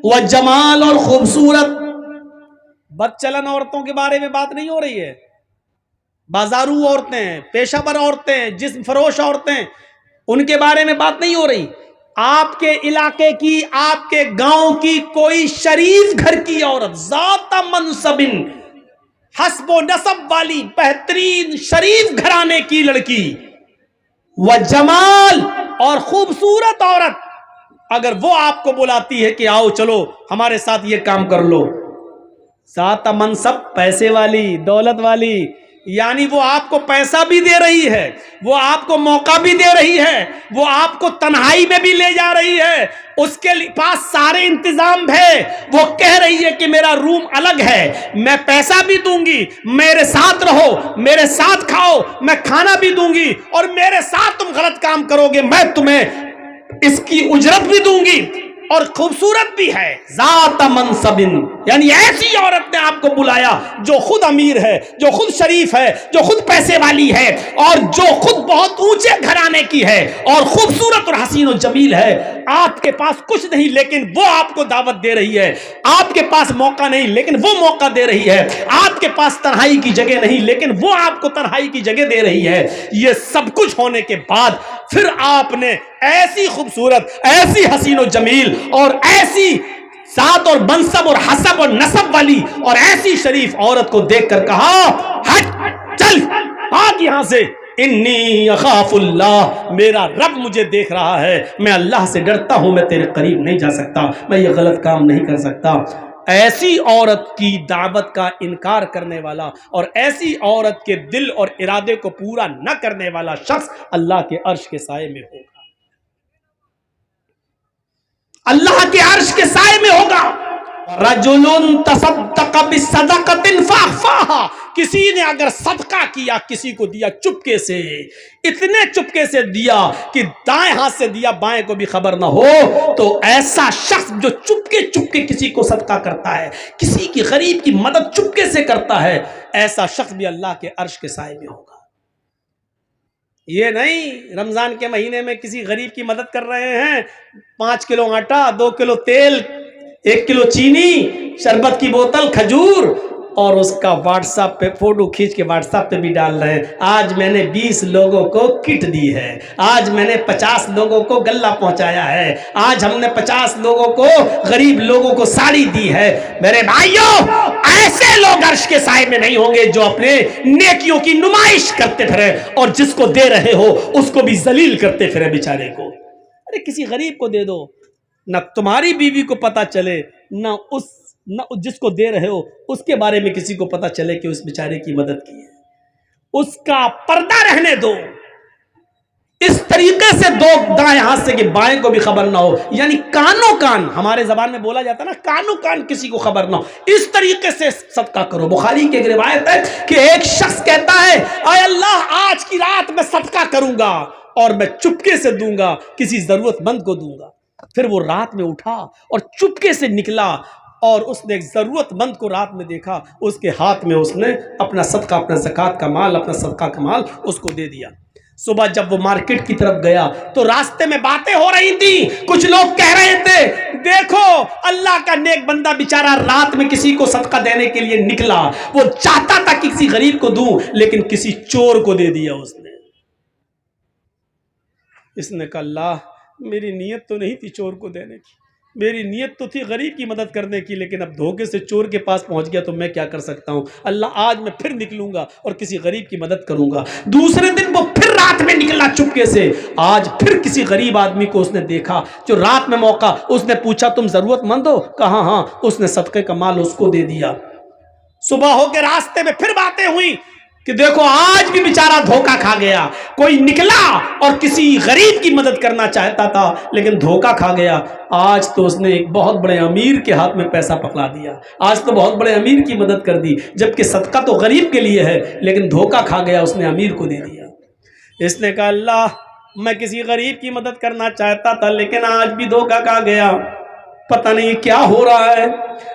و جمال, اور خوبصورت. بدچلن عورتوں کے بارے میں بات نہیں ہو رہی ہے, بازارو عورتیں, پیشہ ور عورتیں, جسم فروش عورتیں, ان کے بارے میں بات نہیں ہو رہی. آپ کے علاقے کی, آپ کے گاؤں کی کوئی شریف گھر کی عورت, ذات منصب, حسب و نسب والی بہترین شریف گھرانے کی لڑکی, و جمال, اور خوبصورت عورت, اگر وہ آپ کو بلاتی ہے کہ آؤ چلو ہمارے ساتھ یہ کام کر لو, ذات منصب, پیسے والی, دولت والی, یعنی وہ آپ کو پیسہ بھی دے رہی ہے، وہ آپ کو موقع بھی دے رہی ہے، وہ آپ کو تنہائی میں بھی لے جا رہی ہے، اس کے پاس سارے انتظام ہے، وہ کہہ رہی ہے کہ میرا روم الگ ہے، میں پیسہ بھی دوں گی، میرے ساتھ رہو، میرے ساتھ کھاؤ، میں کھانا بھی دوں گی، اور میرے ساتھ تم غلط کام کرو گے میں تمہیں اس کی اجرت بھی دوں گی، اور خوبصورت بھی ہے، ذات منصب، یعنی ایسی عورت نے آپ کو بلایا جو خود امیر ہے، جو خود شریف ہے، جو خود پیسے والی ہے، اور جو خود بہت اونچے گھرانے کی ہے، اور خوبصورت اور حسین و جمیل ہے۔ آپ کے پاس کچھ نہیں لیکن وہ آپ کو دعوت دے رہی ہے، آپ کے پاس موقع نہیں لیکن وہ موقع دے رہی ہے، آپ کے پاس تنہائی کی جگہ نہیں لیکن وہ آپ کو تنہائی کی جگہ دے رہی ہے۔ یہ سب کچھ ہونے کے بعد پھر آپ نے ایسی خوبصورت، ایسی حسین و جمیل، اور ایسی ذات اور منصب اور حسب اور نسب والی اور ایسی شریف عورت کو دیکھ کر کہا، ہٹ، چل بھاگ یہاں سے، انی اخاف اللہ، میرا رب مجھے دیکھ رہا ہے، میں اللہ سے ڈرتا ہوں، میں تیرے قریب نہیں جا سکتا، میں یہ غلط کام نہیں کر سکتا۔ ایسی عورت کی دعوت کا انکار کرنے والا اور ایسی عورت کے دل اور ارادے کو پورا نہ کرنے والا شخص اللہ کے عرش کے سائے میں ہوگا، اللہ کے عرش کے سائے میں ہوگا۔ رجل تصدق بصدقۃ فاخفاها، کسی نے اگر صدقہ کیا، کسی کو دیا چپکے سے، اتنے چپکے سے دیا کہ دائیں ہاتھ سے دیا بائیں کو بھی خبر نہ ہو، تو ایسا شخص جو چپکے چپکے کسی کو صدقہ کرتا ہے، کسی کی غریب کی مدد چپکے سے کرتا ہے، ایسا شخص بھی اللہ کے عرش کے سائے میں ہوگا۔ یہ نہیں رمضان کے مہینے میں کسی غریب کی مدد کر رہے ہیں، 5 کلو آٹا، 2 کلو تیل، 1 کلو چینی، شربت کی بوتل، کھجور، اور اس کا واٹس ایپ پہ فوٹو کھینچ کے واٹس ایپ پہ بھی ڈال رہے ہیں، آج میں نے 20 لوگوں کو کٹ دی ہے، آج میں نے 50 لوگوں کو غلہ پہنچایا ہے، آج ہم نے 50 لوگوں کو، غریب لوگوں کو ساڑی دی ہے۔ میرے بھائیوں، ایسے لوگ عرش کے سائے میں نہیں ہوں گے جو اپنے نیکیوں کی نمائش کرتے پھرے اور جس کو دے رہے ہو اس کو بھی ذلیل کرتے پھرے بیچارے کو۔ ارے کسی غریب کو دے دو، نہ تمہاری بیوی کو پتا چلے، نہ جس کو دے رہے ہو اس کے بارے میں کسی کو پتا چلے کہ اس بیچارے کی مدد کی ہے، اس کا پردہ رہنے دو، اس طریقے سے دو دائیں ہاتھ سے کہ بائیں کو بھی خبر نہ ہو، یعنی کانوں کان، ہمارے زبان میں بولا جاتا ہے نا، کانوں کان کسی کو خبر نہ ہو، اس طریقے سے صدقہ کرو۔ بخاری کی ایک روایت ہے کہ ایک شخص کہتا ہے، اے اللہ آج کی رات میں صدقہ کروں گا اور میں چپکے سے دوں گا، کسی ضرورت مند کو دوں گا۔ پھر وہ رات میں اٹھا اور چپکے سے نکلا اور اس نے ایک ضرورت مند کو رات میں دیکھا، اس کے ہاتھ میں اس نے اپنا صدقہ، اپنا زکوٰۃ کا مال، اپنا صدقہ کا مال اس کو دے دیا۔ صبح جب وہ مارکیٹ کی طرف گیا تو راستے میں باتیں ہو رہی تھی، کچھ لوگ کہہ رہے تھے، دیکھو اللہ کا نیک بندہ بیچارہ رات میں کسی کو صدقہ دینے کے لیے نکلا، وہ چاہتا تھا کسی غریب کو دوں لیکن کسی چور کو دے دیا اس نے۔ اس نے کہا اللہ، میری نیت تو نہیں تھی چور کو دینے کی، میری نیت تو تھی غریب کی مدد کرنے کی، لیکن اب دھوکے سے چور کے پاس پہنچ گیا تو میں کیا کر سکتا ہوں، اللہ آج میں پھر نکلوں گا اور کسی غریب کی مدد کروں گا۔ دوسرے دن وہ پھر رات میں نکلا چپکے سے، آج پھر کسی غریب آدمی کو اس نے دیکھا جو رات میں موقع، اس نے پوچھا تم ضرورت مند ہو؟ کہا ہاں، اس نے صدقے کا مال اس کو دے دیا۔ صبح ہو کے راستے میں پھر باتیں ہوئی کہ دیکھو آج بھی بیچارہ دھوکہ کھا گیا، کوئی نکلا اور کسی غریب کی مدد کرنا چاہتا تھا لیکن دھوکہ کھا گیا، آج تو اس نے ایک بہت بڑے امیر کے ہاتھ میں پیسہ پکڑا دیا، آج تو بہت بڑے امیر کی مدد کر دی، جبکہ صدقہ تو غریب کے لیے ہے لیکن دھوکہ کھا گیا، اس نے امیر کو دے دیا۔ اس نے کہا اللہ، میں کسی غریب کی مدد کرنا چاہتا تھا لیکن آج بھی دھوکہ کھا گیا، پتہ نہیں کیا ہو رہا ہے،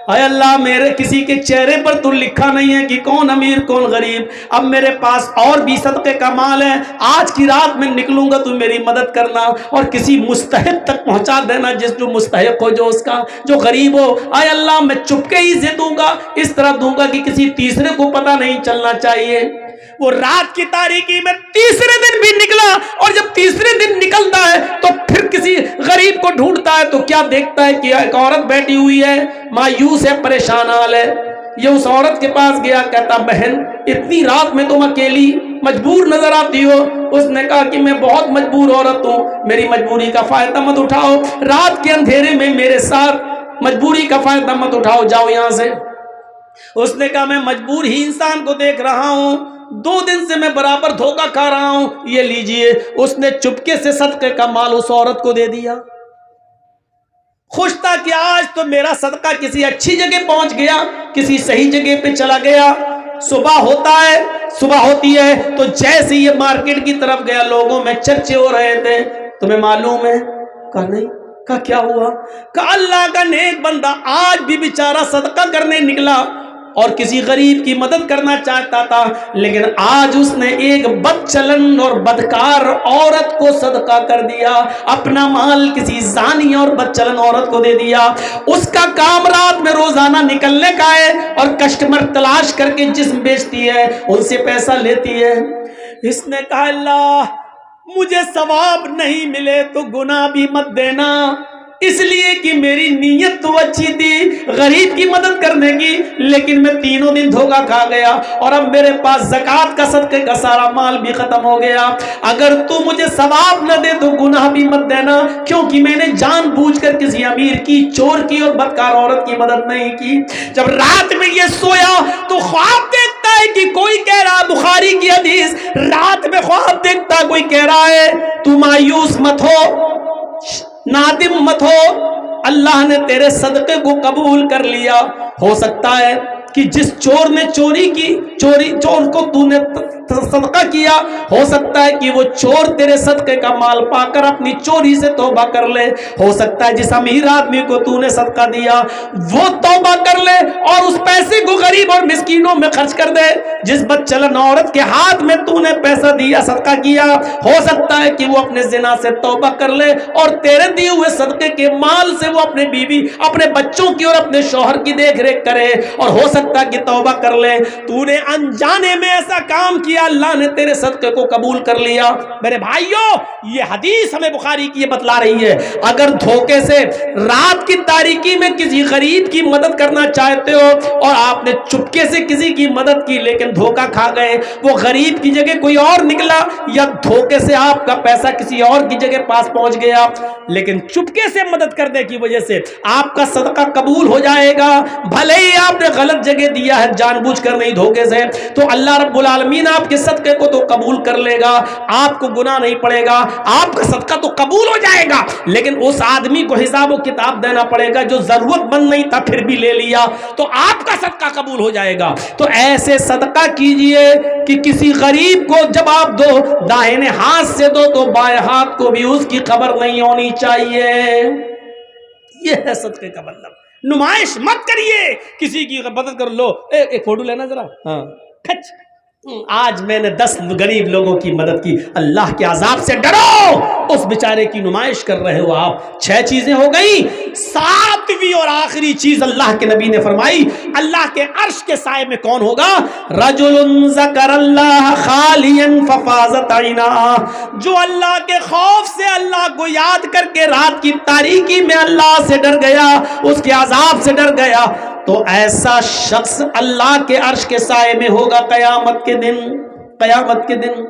اے اللہ میرے کسی کے چہرے پر تو لکھا نہیں ہے کہ کون امیر کون غریب، اب میرے پاس اور بھی صدقے کا مال ہے، آج کی رات میں نکلوں گا تو میری مدد کرنا اور کسی مستحق تک پہنچا دینا، جس جو مستحق ہو، جو اس کا جو غریب ہو، اے اللہ میں چپکے ہی سے دوں گا، اس طرح دوں گا کہ کسی تیسرے کو پتہ نہیں چلنا چاہیے۔ وہ رات کی تاریکی میں تیسرے دن بھی نکلا، اور جب تیسرے دن نکلتا ہے تو پھر کسی غریب کو ڈھونڈتا ہے تو کیا دیکھتا ہے کہ ایک عورت بیٹھی ہوئی ہے، مایوس ہے، پریشان حال ہے۔ یہ اس عورت کے پاس گیا، کہتا بہن اتنی رات میں تم اکیلی مجبور نظر آتی ہو؟ اس نے کہا کہ میں بہت مجبور عورت ہوں، میری مجبوری کا فائدہ مت اٹھاؤ، رات کے اندھیرے میں میرے ساتھ مجبوری کا فائدہ مت اٹھاؤ، جاؤ یہاں سے۔ اس نے کہا میں مجبور ہی انسان کو دیکھ رہا ہوں، 2 دن سے میں برابر دھوکہ کھا رہا ہوں، یہ لیجئے۔ اس نے چپکے سے صدقے کا مال اس عورت کو دے دیا، خوش تھا کہ آج تو میرا صدقہ کسی اچھی جگہ پہنچ گیا، کسی صحیح جگہ پہ چلا گیا۔ صبح ہوتی ہے تو جیسے یہ مارکیٹ کی طرف گیا، لوگوں میں چرچے ہو رہے تھے، تمہیں معلوم ہے؟ کہا نہیں۔ کہا کیا ہوا؟ کہا اللہ کا نیک بندہ آج بھی بیچارہ صدقہ کرنے نکلا اور کسی غریب کی مدد کرنا چاہتا تھا، لیکن آج اس نے ایک بد چلن اور بدکار عورت کو صدقہ کر دیا، اپنا مال کسی زانی اور بد چلن عورت کو دے دیا۔ اس کا کام رات میں روزانہ نکلنے کا ہے اور کسٹمر تلاش کر کے جسم بیچتی ہے، ان سے پیسہ لیتی ہے۔ اس نے کہا اللہ مجھے ثواب نہیں ملے تو گناہ بھی مت دینا، اس لیے کہ میری نیت تو اچھی تھی غریب کی مدد کرنے کی، لیکن میں 3 دن دھوکہ کھا گیا اور اب میرے پاس زکوٰۃ کا صدقے کا سارا مال بھی ختم ہو گیا۔ اگر تو مجھے ثواب نہ دے تو گناہ بھی مت دینا، کیونکہ میں نے جان بوجھ کر کسی امیر کی، چور کی اور بدکار عورت کی مدد نہیں کی۔ جب رات میں یہ سویا تو خواب دیکھتا ہے کہ کوئی کہہ رہا، بخاری کی حدیث، رات میں خواب دیکھتا کوئی کہہ رہا ہے تو مایوس مت ہو، نادم مت ہو، اللہ نے تیرے صدقے کو قبول کر لیا۔ ہو سکتا ہے کہ جس چور نے چور کو تو نے صدقہ کیا، ہو سکتا ہے کہ وہ چور تیرے صدقے کا مال پا کر اپنی چوری سے توبہ کر لے۔ ہو سکتا ہے جس امیر آدمی کو تو نے صدقہ دیا وہ توبہ کر لے اور اس پیسے کو غریب اور مسکینوں میں خرچ کر دے۔ جس بد چلن عورت کے ہاتھ میں تو نے پیسہ دیا، صدقہ کیا، ہو سکتا ہے کہ وہ اپنے زنا سے توبہ کر لے اور تیرے دیے ہوئے صدقے کے مال سے وہ اپنے بیوی، اپنے بچوں کی اور اپنے شوہر کی دیکھ ریکھ کرے، اور ہو سکتا ہے کہ توبہ کر لے۔ تو نے انجانے میں ایسا کام کیا، اللہ نے تیرے صدقے کو قبول کر لیا۔ میرے بھائیوں، یہ حدیث ہمیں بخاری کی یہ بتلا رہی ہے، اگر دھوکے سے رات کی تاریکی میں کسی غریب کی مدد کرنا چاہتے ہو اور آپ نے چپکے سے کسی کی مدد کی لیکن دھوکہ کھا گئے، وہ غریب کی جگہ کوئی اور نکلا، یا دھوکے سے آپ کا پیسہ کسی اور کی جگہ پاس پہنچ گیا، لیکن چپکے سے مدد کرنے کی وجہ سے آپ کا صدقہ قبول ہو جائے گا، بھلے ہی آپ نے غلط جگہ دیا ہے جان بوجھ کر نہیں دھوکے سے، تو اللہ رب العالمین آپ کے صدقے کو تو قبول کر لے گا، آپ کو گناہ نہیں پڑے گا، آپ کا صدقہ تو قبول ہو جائے گا، لیکن اس آدمی کو حساب و کتاب دینا پڑے گا جو ضرورت مند نہیں تھا پھر بھی لے لیا، تو آپ کا صدقہ قبول ہو جائے گا۔ تو ایسے صدقہ کیجئے کہ کسی غریب کو جب آپ دو، داہنے ہاتھ سے دو تو بائیں ہاتھ کو بھی اس کی خبر نہیں ہونی چاہیے۔ یہ ہے صدقے کا مطلب۔ نمائش مت کریے، کسی کی مدد کر لو، ایک فوٹو لینا ذرا، ہاں کھچ، آج میں نے 10 غریب لوگوں کی مدد کی، اللہ کے عذاب سے ڈرو، اس بیچارے کی نمائش کر رہے ہو آپ۔ 6 چیزیں ہو گئی، 7ویں اور آخری چیز اللہ کے نبی نے فرمائی، اللہ کے عرش کے سائے میں کون ہوگا؟ رجل ذکر اللہ خالیا ففاضت عیناہ، جو اللہ کے خوف سے اللہ کو یاد کر کے رات کی تاریکی میں اللہ سے ڈر گیا، اس کے عذاب سے ڈر گیا، تو ایسا شخص اللہ کے عرش کے سائے میں ہوگا قیامت کے دن۔ قیامت کے دن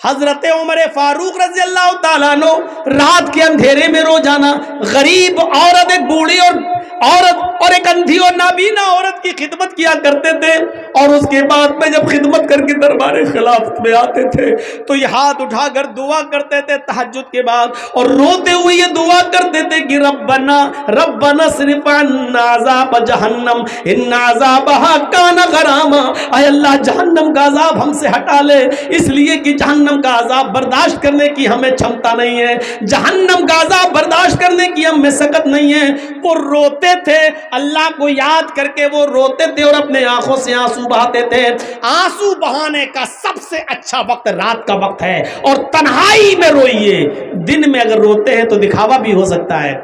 حضرت عمر فاروق رضی اللہ تعالیٰ عنہ رات کے اندھیرے میں روزانہ غریب عورت، ایک بوڑھی عورت اور ایک اندھی اور نابینا عورت کی خدمت کیا کرتے تھے، اور اس کے بعد میں جب خدمت کر کے دربار خلافت میں آتے تھے تو یہ ہاتھ اٹھا کر دعا کرتے تھے تہجد کے بعد، اور روتے ہوئے یہ دعا کرتے تھے کہ ربنا اصرف عنا عذاب جہنم ان عذابها کان غراما، اے اللہ جہنم کا عذاب ہم سے ہٹا لے، اس لیے کہ جہنم کا عذاب برداشت کرنے کی ہمیں چھمتا نہیں ہے، جہنم کا عذاب برداشت کرنے کی ہم میں سکت نہیں ہے۔ وہ روتے تھے، اللہ کو یاد کر کے وہ روتے تھے اور اپنے آنکھوں سے آنسو بہاتے تھے۔ آنسو بہانے کا سب سے اچھا وقت رات کا وقت ہے، اور تنہائی میں روئیے۔ دن میں اگر روتے ہیں تو دکھاوا بھی ہو سکتا ہے،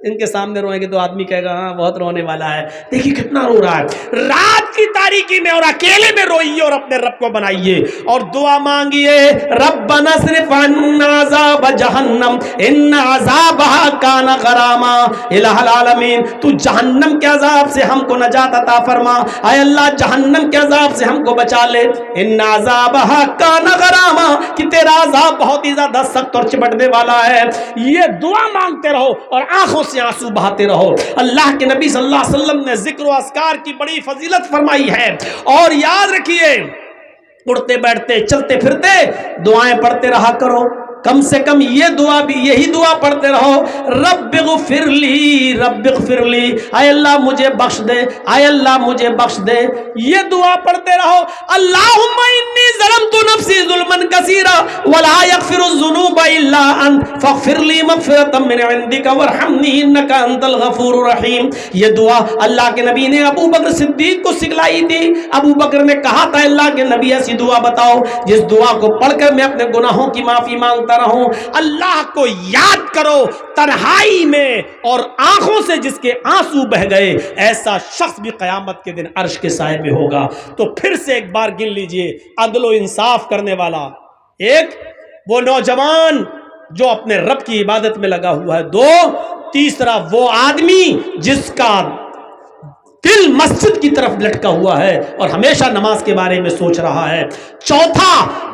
ان کے سامنے روئیں گے تو آدمی کہے گا ہاں بہت رونے والا ہے، دیکھیے کتنا رو رہا ہے۔ رات کی تاریکی میں اور اکیلے میں روئیے اور اپنے رب کو بنائیے اور دعا مانگیے، ربنا اصرف عنا عذاب جہنم ان عذابها کان غراما، الہ العالمین تو جہنم کے عذاب سے ہم کو نجات عطا فرما، اے اللہ جہنم کے عذاب سے ہم کو بچا لے، ان عذابها کان غراما کہ تیرا عذاب بہت ہی زیادہ سخت اور چپٹنے والا ہے۔ یہ دعا مانگتے رہو اور آنکھوں سے آنسو بہاتے رہو۔ اللہ کے نبی صلی اللہ علیہ وسلم نے ذکر و اذکار کی بڑی فضیلت فرمائی ہے، اور یاد رکھیے اڑتے بیٹھتے چلتے پھرتے دعائیں پڑھتے رہا کرو، کم سے کم یہ دعا بھی، یہی دعا پڑھتے رہو، رب اغفر لی رب اغفر لی، اے اللہ مجھے بخش دے، اے اللہ مجھے بخش دے، یہ دعا پڑھتے رہو۔ اللہم انی ظلمت نفسی ظلما کثیرا ولا یغفر الذنوب الا انت فاغفر لی مغفرۃ من عندک وارحمنی انک انت الغفور الرحیم۔ یہ دعا اللہ کے نبی نے ابو بکر صدیق کو سکھلائی تھی۔ ابو بکر نے کہا تھا اللہ کے نبی ایسی دعا بتاؤ جس دعا کو پڑھ کر میں اپنے گناہوں کی معافی مانگتا رہوں۔ اللہ کو یاد کرو تنہائی میں اور آنکھوں سے جس کے آنسو بہ گئے، ایسا شخص بھی قیامت کے دن عرش کے سائے میں ہوگا۔ تو پھر سے ایک بار گن لیجئے، عدل و انصاف کرنے والا ایک، وہ نوجوان جو اپنے رب کی عبادت میں لگا ہوا ہے، دو، تیسرا وہ آدمی جس کا دل مسجد کی طرف لٹکا ہوا ہے اور ہمیشہ نماز کے بارے میں سوچ رہا ہے، چوتھا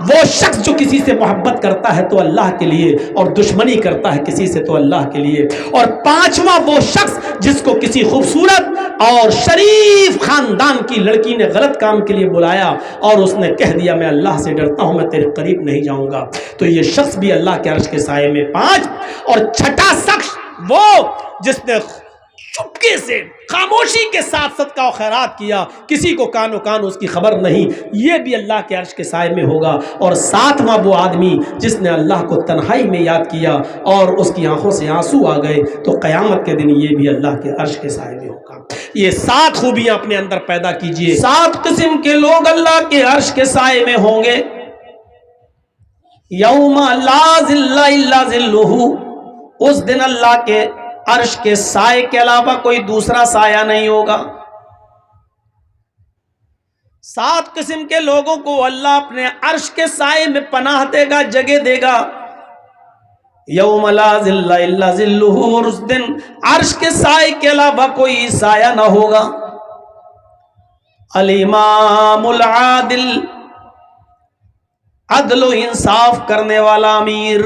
وہ شخص جو کسی سے محبت کرتا ہے تو اللہ کے لیے اور دشمنی کرتا ہے کسی سے تو اللہ کے لیے، اور پانچواں وہ شخص جس کو کسی خوبصورت اور شریف خاندان کی لڑکی نے غلط کام کے لیے بلایا اور اس نے کہہ دیا میں اللہ سے ڈرتا ہوں، میں تیرے قریب نہیں جاؤں گا، تو یہ شخص بھی اللہ کے عرش کے سائے میں پانچ۔ اور چھٹا شخص وہ جس نے چپکے سے خاموشی کے ساتھ صدقہ و خیرات کیا، کسی کو کانو کان اس کی خبر نہیں، یہ بھی اللہ کے عرش کے سائے میں ہوگا۔ اور ساتواں وہ آدمی جس نے اللہ کو تنہائی میں یاد کیا اور اس کی آنکھوں سے آنسو آ گئے، تو قیامت کے دن یہ بھی اللہ کے عرش کے سائے میں ہوگا۔ یہ 7 خوبیاں اپنے اندر پیدا کیجئے۔ 7 قسم کے لوگ اللہ کے عرش کے سائے میں ہوں گے۔ یوم لا ظل الا ظلہ، اس دن اللہ کے عرش کے سائے کے علاوہ کوئی دوسرا سایہ نہیں ہوگا۔ 7 قسم کے لوگوں کو اللہ اپنے عرش کے سائے میں پناہ دے گا، جگہ دے گا۔ یوم لا ظل الا ظلہ، اور اس دن عرش کے سائے کے علاوہ کوئی سایہ نہ ہوگا۔ الامام العادل، عدل و انصاف کرنے والا امیر،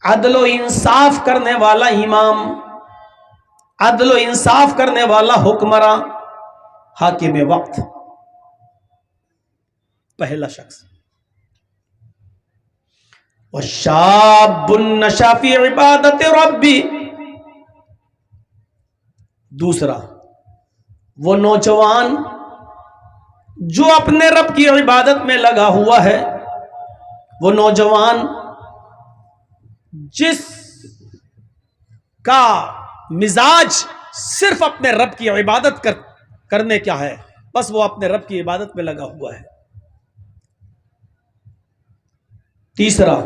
عدل و انصاف کرنے والا امام، عدل و انصاف کرنے والا حکمراں، حاکم وقت، پہلا شخص۔ وَشَابٌ نَشَأَ فِي عِبَادَةِ رَبِّهِ، دوسرا وہ نوجوان جو اپنے رب کی عبادت میں لگا ہوا ہے، وہ نوجوان جس کا مزاج صرف اپنے رب کی عبادت کرنے کیا ہے، بس وہ اپنے رب کی عبادت میں لگا ہوا ہے۔ تیسرا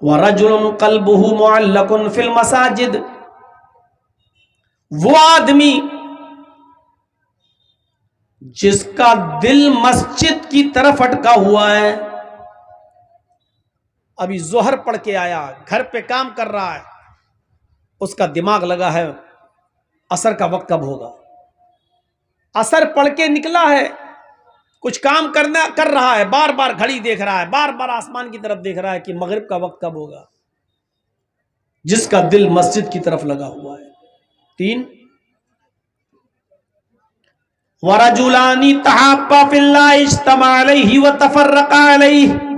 وَرَجُلٌ قَلْبُهُ مُعَلَّقٌ فِي الْمَسَاجِدِ، وہ آدمی جس کا دل مسجد کی طرف اٹکا ہوا ہے، ابھی ظہر پڑھ کے آیا، گھر پہ کام کر رہا ہے، اس کا دماغ لگا ہے عصر کا وقت کب ہوگا، عصر پڑھ کے نکلا ہے، کچھ کام کر رہا ہے، بار بار گھڑی دیکھ رہا ہے، بار بار آسمان کی طرف دیکھ رہا ہے کہ مغرب کا وقت کب ہوگا، جس کا دل مسجد کی طرف لگا ہوا ہے۔ 3 وَرَجُلَانِ تَحَابَّا فِي اللَّهِ اجْتَمَعَا عَلَيْهِ وَتَفَرَّقَا عَلَيْهِ،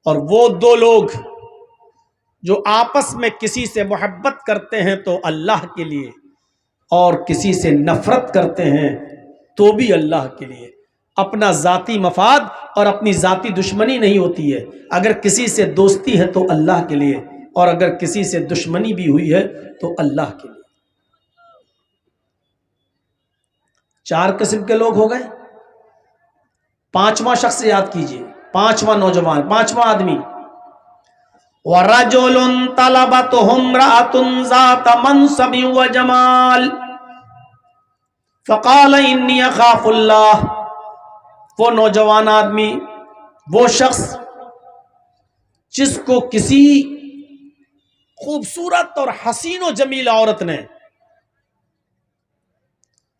اور وہ 2 لوگ جو آپس میں کسی سے محبت کرتے ہیں تو اللہ کے لیے، اور کسی سے نفرت کرتے ہیں تو بھی اللہ کے لیے۔ اپنا ذاتی مفاد اور اپنی ذاتی دشمنی نہیں ہوتی ہے، اگر کسی سے دوستی ہے تو اللہ کے لیے، اور اگر کسی سے دشمنی بھی ہوئی ہے تو اللہ کے لیے۔ 4 قسم کے لوگ ہو گئے۔ 5واں شخص یاد کیجئے، 5واں نوجوان، 5واں آدمی، وَرَجُلٌ طَلَبَتْهُ امْرَأَةٌ ذَاتَ مَنْصَبٍ وَجَمَالٍ فَقَالَ إِنِّي أَخَافُ اللَّهَ، وہ نوجوان آدمی، وہ شخص جس کو کسی خوبصورت اور حسین و جمیل عورت نے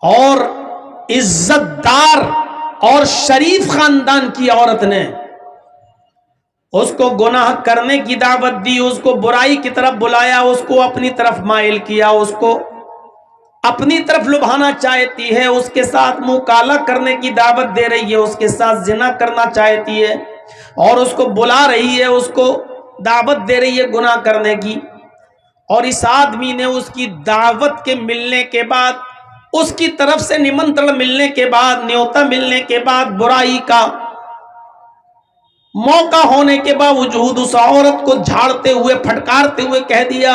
اور عزت دار اور شریف خاندان کی عورت نے اس کو گناہ کرنے کی دعوت دی، اس کو برائی کی طرف بلایا، اس کو اپنی طرف مائل کیا، اس کو اپنی طرف لبھانا چاہتی ہے، اس کے ساتھ منہ کالا کرنے کی دعوت دے رہی ہے، اس کے ساتھ زنا کرنا چاہتی ہے اور اس کو بلا رہی ہے، اس کو دعوت دے رہی ہے گناہ کرنے کی، اور اس آدمی نے اس کی دعوت کے ملنے کے بعد، اس کی طرف سے نمنترن ملنے کے بعد، نیوتا ملنے کے بعد، برائی کا موقع ہونے کے باوجود اس عورت کو جھاڑتے ہوئے پھٹکارتے ہوئے کہہ دیا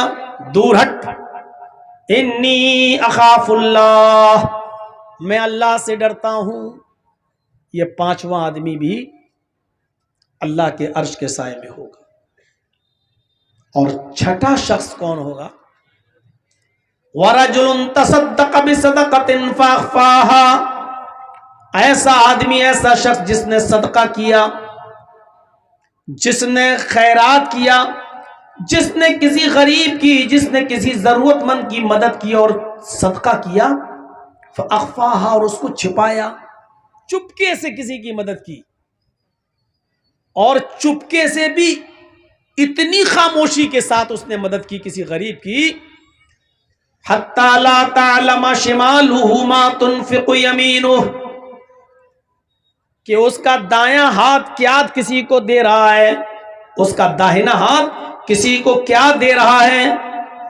دور ہٹ، انی اخاف اللہ، میں اللہ سے ڈرتا ہوں۔ یہ پانچواں آدمی بھی اللہ کے عرش کے سائے میں ہوگا۔ اور چھٹا شخص کون ہوگا؟ وَرَجُلٌ تَصَدَّقَ بِصَدَقَةٍ فَأَخْفَاهَا، ایسا آدمی، ایسا شخص جس نے صدقہ کیا، جس نے خیرات کیا، جس نے کسی غریب کی، جس نے کسی ضرورت مند کی مدد کی اور صدقہ کیا، فَأَخْفَاهَا، اور اس کو چھپایا، چپکے سے کسی کی مدد کی، اور چپکے سے بھی اتنی خاموشی کے ساتھ اس نے مدد کی کسی غریب کی، حَتَّى لَا تَعْلَمَ شِمَالُهُ مَا تُنْفِقُ يَمِينُهُ، کہ اس کا دایاں ہاتھ کیا کسی کو دے رہا ہے، اس کا داہنا ہاتھ کسی کو کیا دے رہا ہے،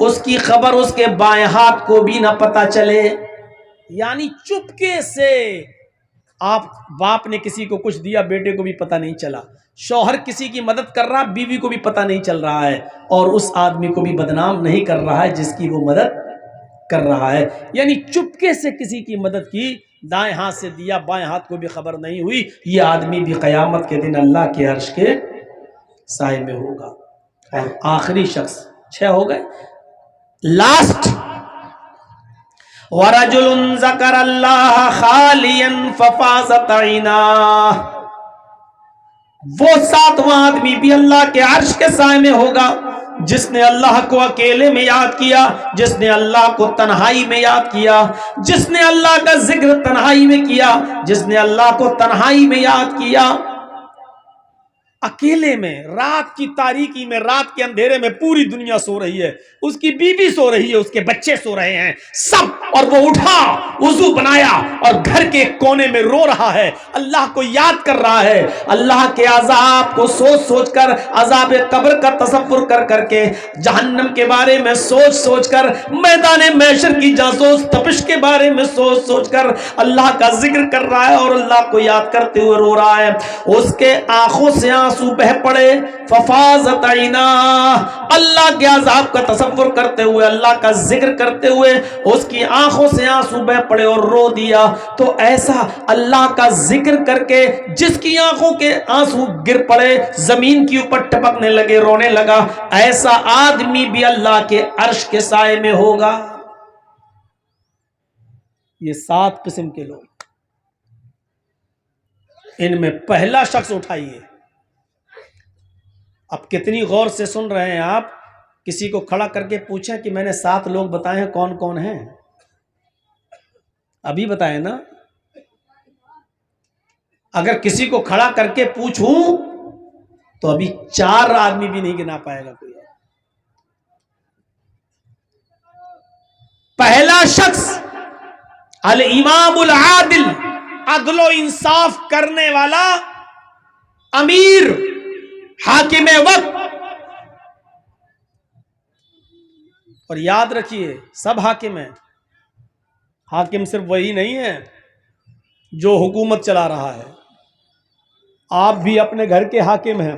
اس کی خبر اس کے بائیں ہاتھ کو بھی نہ پتہ چلے۔ یعنی چپکے سے، آپ باپ نے کسی کو کچھ دیا، بیٹے کو بھی پتہ نہیں چلا، شوہر کسی کی مدد کر رہا، بیوی کو بھی پتہ نہیں چل رہا ہے، اور اس آدمی کو بھی بدنام نہیں کر رہا ہے جس کی وہ مدد کر رہا ہے۔ یعنی چپکے سے کسی کی مدد کی، دائیں ہاتھ سے دیا، بائیں ہاتھ کو بھی خبر نہیں ہوئی، یہ آدمی بھی قیامت کے دن اللہ کے عرش کے سائے میں ہوگا۔ اور آخری شخص، 6 ہو گئے، لاسٹ، وَرَجُلٌ ذَكَرَ اللَّهَ خَالِيًا فَفَاضَتْ عَيْنَاهُ، وہ 7واں آدمی بھی اللہ کے عرش کے سائے میں ہوگا، جس نے اللہ کو اکیلے میں یاد کیا، جس نے اللہ کو تنہائی میں یاد کیا، جس نے اللہ کا ذکر تنہائی میں کیا، جس نے اللہ کو تنہائی میں یاد کیا، اکیلے میں، رات کی تاریکی میں، رات کے اندھیرے میں پوری دنیا سو رہی ہے، اس کی بیوی سو رہی ہے، اس کے بچے سو رہے ہیں سب، اور وہ اٹھا، وضو بنایا اور گھر کے کونے میں رو رہا ہے، اللہ کو یاد کر رہا ہے، اللہ کے عذاب کو سوچ سوچ کر، عذاب قبر کا تصور کر کر کے، جہنم کے بارے میں سوچ سوچ کر، میدان محشر کی جاسوس تپش کے بارے میں سوچ سوچ کر اللہ کا ذکر کر رہا ہے اور اللہ کو یاد کرتے ہوئے رو رہا ہے، اس کے آنکھوں سے آنسو بہ پڑے، ففاضت عیناہ، اللہ کے عذاب کا تصور کرتے ہوئے، اللہ کا ذکر کرتے ہوئے اس کی آنکھوں سے آنسو بہ پڑے اور رو دیا۔ تو ایسا اللہ کا ذکر کر کے جس کی آنکھوں کے آنسو گر پڑے، زمین کی اوپر ٹپکنے لگے، رونے لگا، ایسا آدمی بھی اللہ کے عرش کے سائے میں ہوگا۔ یہ 7 قسم کے لوگ، ان میں پہلا شخص اٹھائیے۔ اب کتنی غور سے سن رہے ہیں آپ؟ کسی کو کھڑا کر کے پوچھیں کہ میں نے 7 لوگ بتائے ہیں، کون کون ہیں؟ ابھی بتائیں نا۔ اگر کسی کو کھڑا کر کے پوچھوں تو ابھی 4 آدمی بھی نہیں گنا پائے گا کوئی۔ پہلا شخص الامام العادل، عدل و انصاف کرنے والا امیر، حاکم وقت۔ اور یاد رکھیے سب حاکم ہیں، حاکم صرف وہی نہیں ہے جو حکومت چلا رہا ہے، آپ بھی اپنے گھر کے حاکم ہیں۔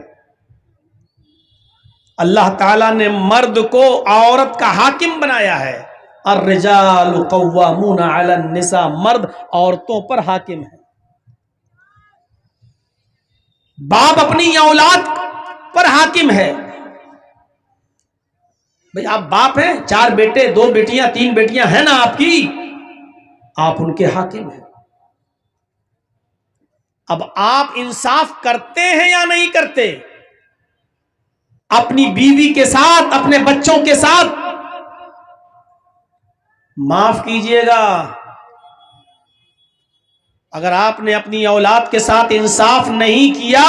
اللہ تعالیٰ نے مرد کو عورت کا حاکم بنایا ہے، الرجال قوامون علی النساء، مرد عورتوں پر حاکم ہے۔ باپ اپنی اولاد پر حاکم ہے۔ بھئی آپ باپ ہیں، 4 بیٹے، 2 بیٹیاں، 3 بیٹیاں ہیں نا آپ کی، آپ ان کے حاکم ہیں۔ اب آپ انصاف کرتے ہیں یا نہیں کرتے؟ اپنی بیوی کے ساتھ، اپنے بچوں کے ساتھ؟ معاف کیجئے گا، اگر آپ نے اپنی اولاد کے ساتھ انصاف نہیں کیا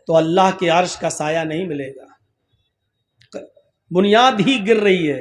تو اللہ کے عرش کا سایہ نہیں ملے گا، بنیاد ہی گر رہی ہے۔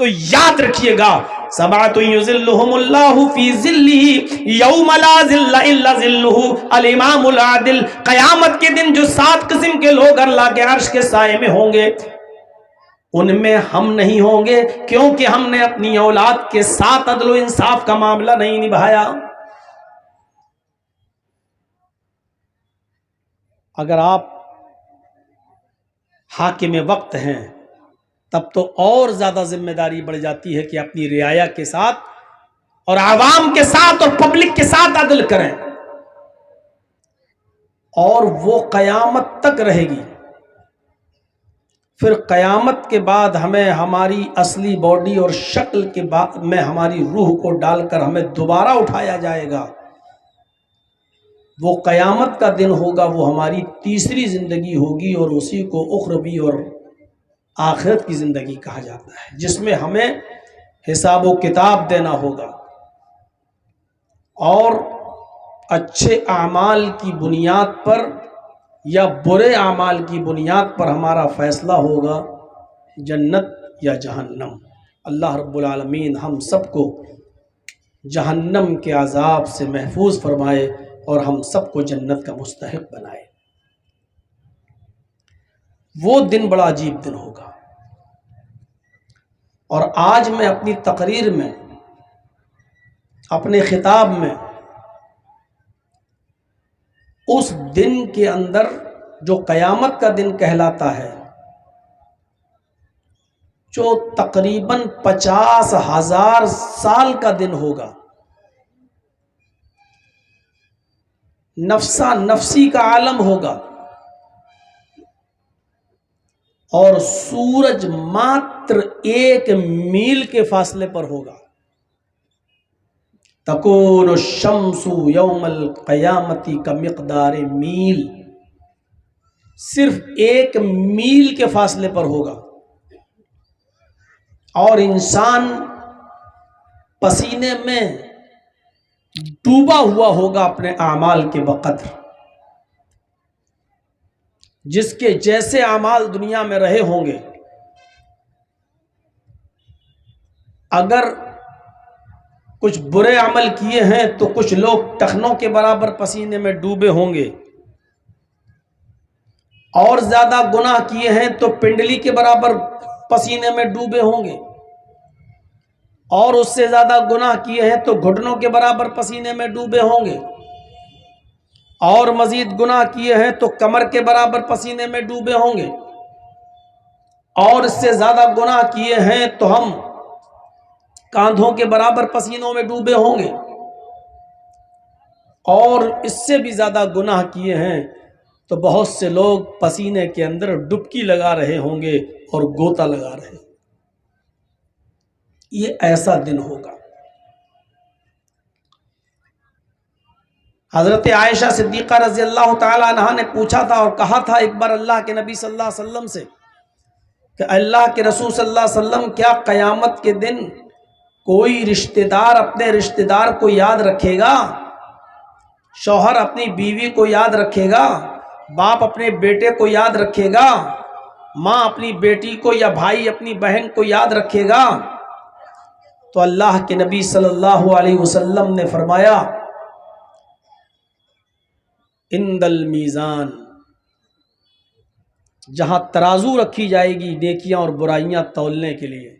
تو یاد رکھیے گا سبعۃ یظلھم اللہ فی ظلہ یوم لا ظل الا ظلہ، الامام العادل، قیامت کے دن جو 7 قسم کے لوگ اللہ کے عرش کے سائے میں ہوں گے ان میں ہم نہیں ہوں گے، کیونکہ ہم نے اپنی اولاد کے ساتھ عدل و انصاف کا معاملہ نہیں نبھایا۔ اگر آپ حاکم وقت ہیں تب تو اور زیادہ ذمہ داری بڑھ جاتی ہے کہ اپنی رعایا کے ساتھ اور عوام کے ساتھ اور پبلک کے ساتھ عدل کریں، اور وہ قیامت تک رہے گی۔ پھر قیامت کے بعد ہمیں ہماری اصلی باڈی اور شکل کے بعد میں ہماری روح کو ڈال کر ہمیں دوبارہ اٹھایا جائے گا۔ وہ قیامت کا دن ہوگا، وہ ہماری تیسری زندگی ہوگی، اور اسی کو اخروی اور آخرت کی زندگی کہا جاتا ہے، جس میں ہمیں حساب و کتاب دینا ہوگا، اور اچھے اعمال کی بنیاد پر یا برے اعمال کی بنیاد پر ہمارا فیصلہ ہوگا، جنت یا جہنم۔ اللہ رب العالمین ہم سب کو جہنم کے عذاب سے محفوظ فرمائے اور ہم سب کو جنت کا مستحق بنائے۔ وہ دن بڑا عجیب دن ہوگا، اور آج میں اپنی تقریر میں، اپنے خطاب میں اس دن کے اندر جو قیامت کا دن کہلاتا ہے، جو تقریباً 50,000 سال کا دن ہوگا، نفسا نفسی کا عالم ہوگا، اور سورج ماتر 1 میل کے فاصلے پر ہوگا۔ تکون الشمس یوم القیامت کا مقدار میل، صرف 1 میل کے فاصلے پر ہوگا، اور انسان پسینے میں ڈوبا ہوا ہوگا اپنے اعمال کے بقدر۔ جس کے جیسے اعمال دنیا میں رہے ہوں گے، اگر کچھ برے عمل کیے ہیں تو کچھ لوگ ٹخنوں کے برابر پسینے میں ڈوبے ہوں گے، اور زیادہ گناہ کیے ہیں تو پنڈلی کے برابر پسینے میں ڈوبے ہوں گے، اور اس سے زیادہ گناہ کیے ہیں تو گھٹنوں کے برابر پسینے میں ڈوبے ہوں گے، اور مزید گناہ کیے ہیں تو کمر کے برابر پسینے میں ڈوبے ہوں گے، اور اس سے زیادہ گناہ کیے ہیں تو ہم کاندھوں کے برابر پسینوں میں ڈوبے ہوں گے، اور اس سے بھی زیادہ گناہ کیے ہیں تو بہت سے لوگ پسینے کے اندر ڈبکی لگا رہے ہوں گے اور گوتا لگا رہے۔ یہ ایسا دن ہوگا۔ حضرت عائشہ صدیقہ رضی اللہ تعالی عنہا نے پوچھا تھا اور کہا تھا ایک بار اللہ کے نبی صلی اللہ علیہ وسلم سے کہ اللہ کے رسول صلی اللہ علیہ وسلم، کیا قیامت کے دن کوئی رشتہ دار اپنے رشتہ دار کو یاد رکھے گا؟ شوہر اپنی بیوی کو یاد رکھے گا؟ باپ اپنے بیٹے کو یاد رکھے گا؟ ماں اپنی بیٹی کو یا بھائی اپنی بہن کو یاد رکھے گا؟ تو اللہ کے نبی صلی اللہ علیہ وسلم نے فرمایا، عند المیزان، جہاں ترازو رکھی جائے گی نیکیاں اور برائیاں تولنے کے لیے،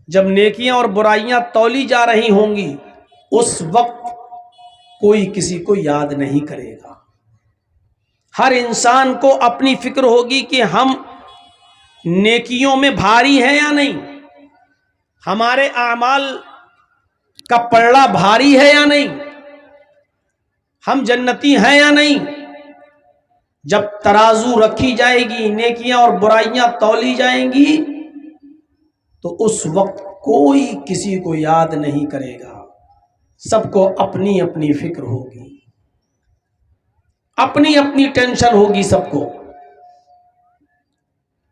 جب نیکیاں اور برائیاں تولی جا رہی ہوں گی اس وقت کوئی کسی کو یاد نہیں کرے گا۔ ہر انسان کو اپنی فکر ہوگی کہ ہم نیکیوں میں بھاری ہیں یا نہیں، ہمارے اعمال کا پلڑا بھاری ہے یا نہیں، ہم جنتی ہیں یا نہیں۔ جب ترازو رکھی جائے گی، نیکیاں اور برائیاں تولی جائیں گی، تو اس وقت کوئی کسی کو یاد نہیں کرے گا، سب کو اپنی اپنی فکر ہوگی، اپنی اپنی ٹینشن ہوگی سب کو۔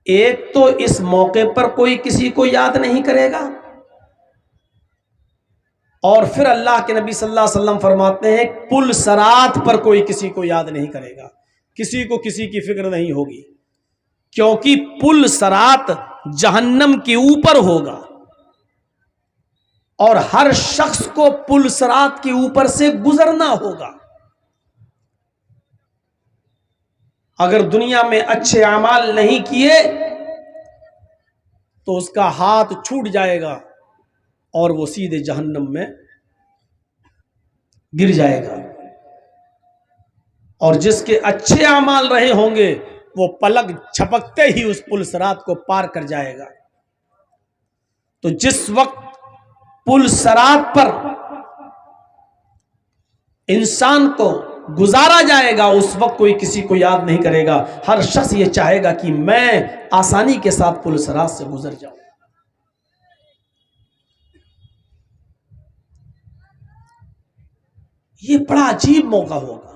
ایک تو اس موقع پر کوئی کسی کو یاد نہیں کرے گا، اور پھر اللہ کے نبی صلی اللہ علیہ وسلم فرماتے ہیں پل صراط پر کوئی کسی کو یاد نہیں کرے گا، کسی کو کسی کی فکر نہیں ہوگی، کیونکہ پل صراط جہنم کے اوپر ہوگا اور ہر شخص کو پل صراط کے اوپر سے گزرنا ہوگا. اگر دنیا میں اچھے اعمال نہیں کیے تو اس کا ہاتھ چھوٹ جائے گا اور وہ سیدھے جہنم میں گر جائے گا. اور جس کے اچھے اعمال رہے ہوں گے وہ پلک جھپکتے ہی اس پل صراط کو پار کر جائے گا. تو جس وقت پل صراط پر انسان کو گزارا جائے گا اس وقت کوئی کسی کو یاد نہیں کرے گا. ہر شخص یہ چاہے گا کہ میں آسانی کے ساتھ پل صراط سے گزر جاؤں. یہ بڑا عجیب موقع ہوگا.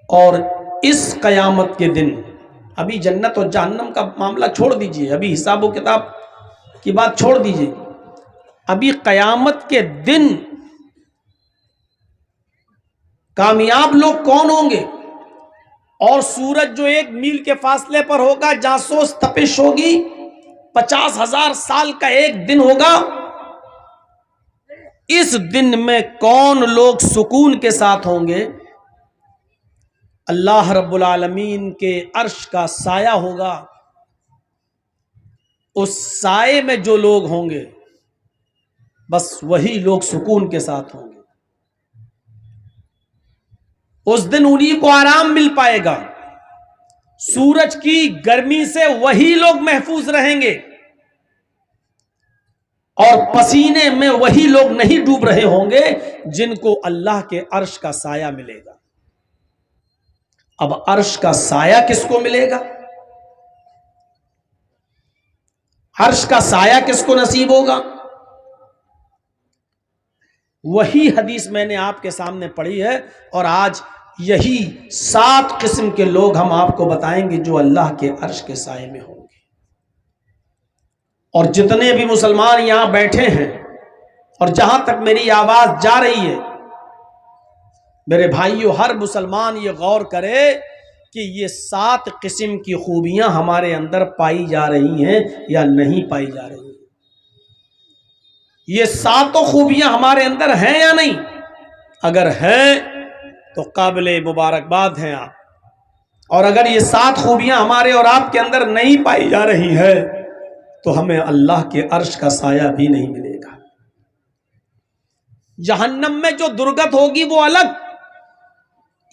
اور اس قیامت کے دن، ابھی جنت اور جہنم کا معاملہ چھوڑ دیجئے، ابھی حساب و کتاب کی بات چھوڑ دیجئے، ابھی قیامت کے دن کامیاب لوگ کون ہوں گے؟ اور سورج جو 1 میل کے فاصلے پر ہوگا، جاسوس تپش ہوگی، 50,000 سال کا ایک دن ہوگا. اس دن میں کون لوگ سکون کے ساتھ ہوں گے؟ اللہ رب العالمین کے عرش کا سایہ ہوگا. اس سائے میں جو لوگ ہوں گے بس وہی لوگ سکون کے ساتھ ہوں گے. اس دن انہیں کو آرام مل پائے گا. سورج کی گرمی سے وہی لوگ محفوظ رہیں گے اور پسینے میں وہی لوگ نہیں ڈوب رہے ہوں گے جن کو اللہ کے عرش کا سایہ ملے گا. اب عرش کا سایہ کس کو ملے گا؟ عرش کا سایہ کس کو نصیب ہوگا؟ وہی حدیث میں نے آپ کے سامنے پڑھی ہے، اور آج یہی 7 قسم کے لوگ ہم آپ کو بتائیں گے جو اللہ کے عرش کے سائے میں ہوں گے. اور جتنے بھی مسلمان یہاں بیٹھے ہیں اور جہاں تک میری آواز جا رہی ہے، میرے بھائیو، ہر مسلمان یہ غور کرے کہ یہ 7 قسم کی خوبیاں ہمارے اندر پائی جا رہی ہیں یا نہیں پائی جا رہی ہیں. یہ 7 خوبیاں ہمارے اندر ہیں یا نہیں؟ اگر ہیں تو قابل مبارکباد ہیں آپ. اور اگر یہ 7 خوبیاں ہمارے اور آپ کے اندر نہیں پائی جا رہی ہے تو ہمیں اللہ کے عرش کا سایہ بھی نہیں ملے گا. جہنم میں جو درگت ہوگی وہ الگ.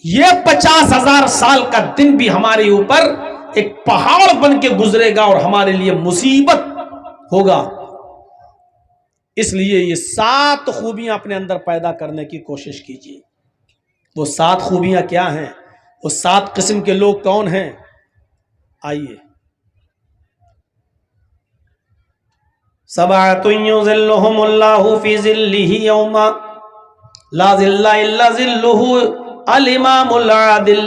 یہ 50,000 سال کا دن بھی ہمارے اوپر ایک پہاڑ بن کے گزرے گا اور ہمارے لیے مصیبت ہوگا. اس لیے یہ 7 خوبیاں اپنے اندر پیدا کرنے کی کوشش کیجیے. وہ 7 خوبیاں کیا ہیں؟ وہ 7 قسم کے لوگ کون ہیں؟ آئیے. 7 یظلهم اللہ فی ظلہ یوم لا ظل الا ظلہ، الامام العادل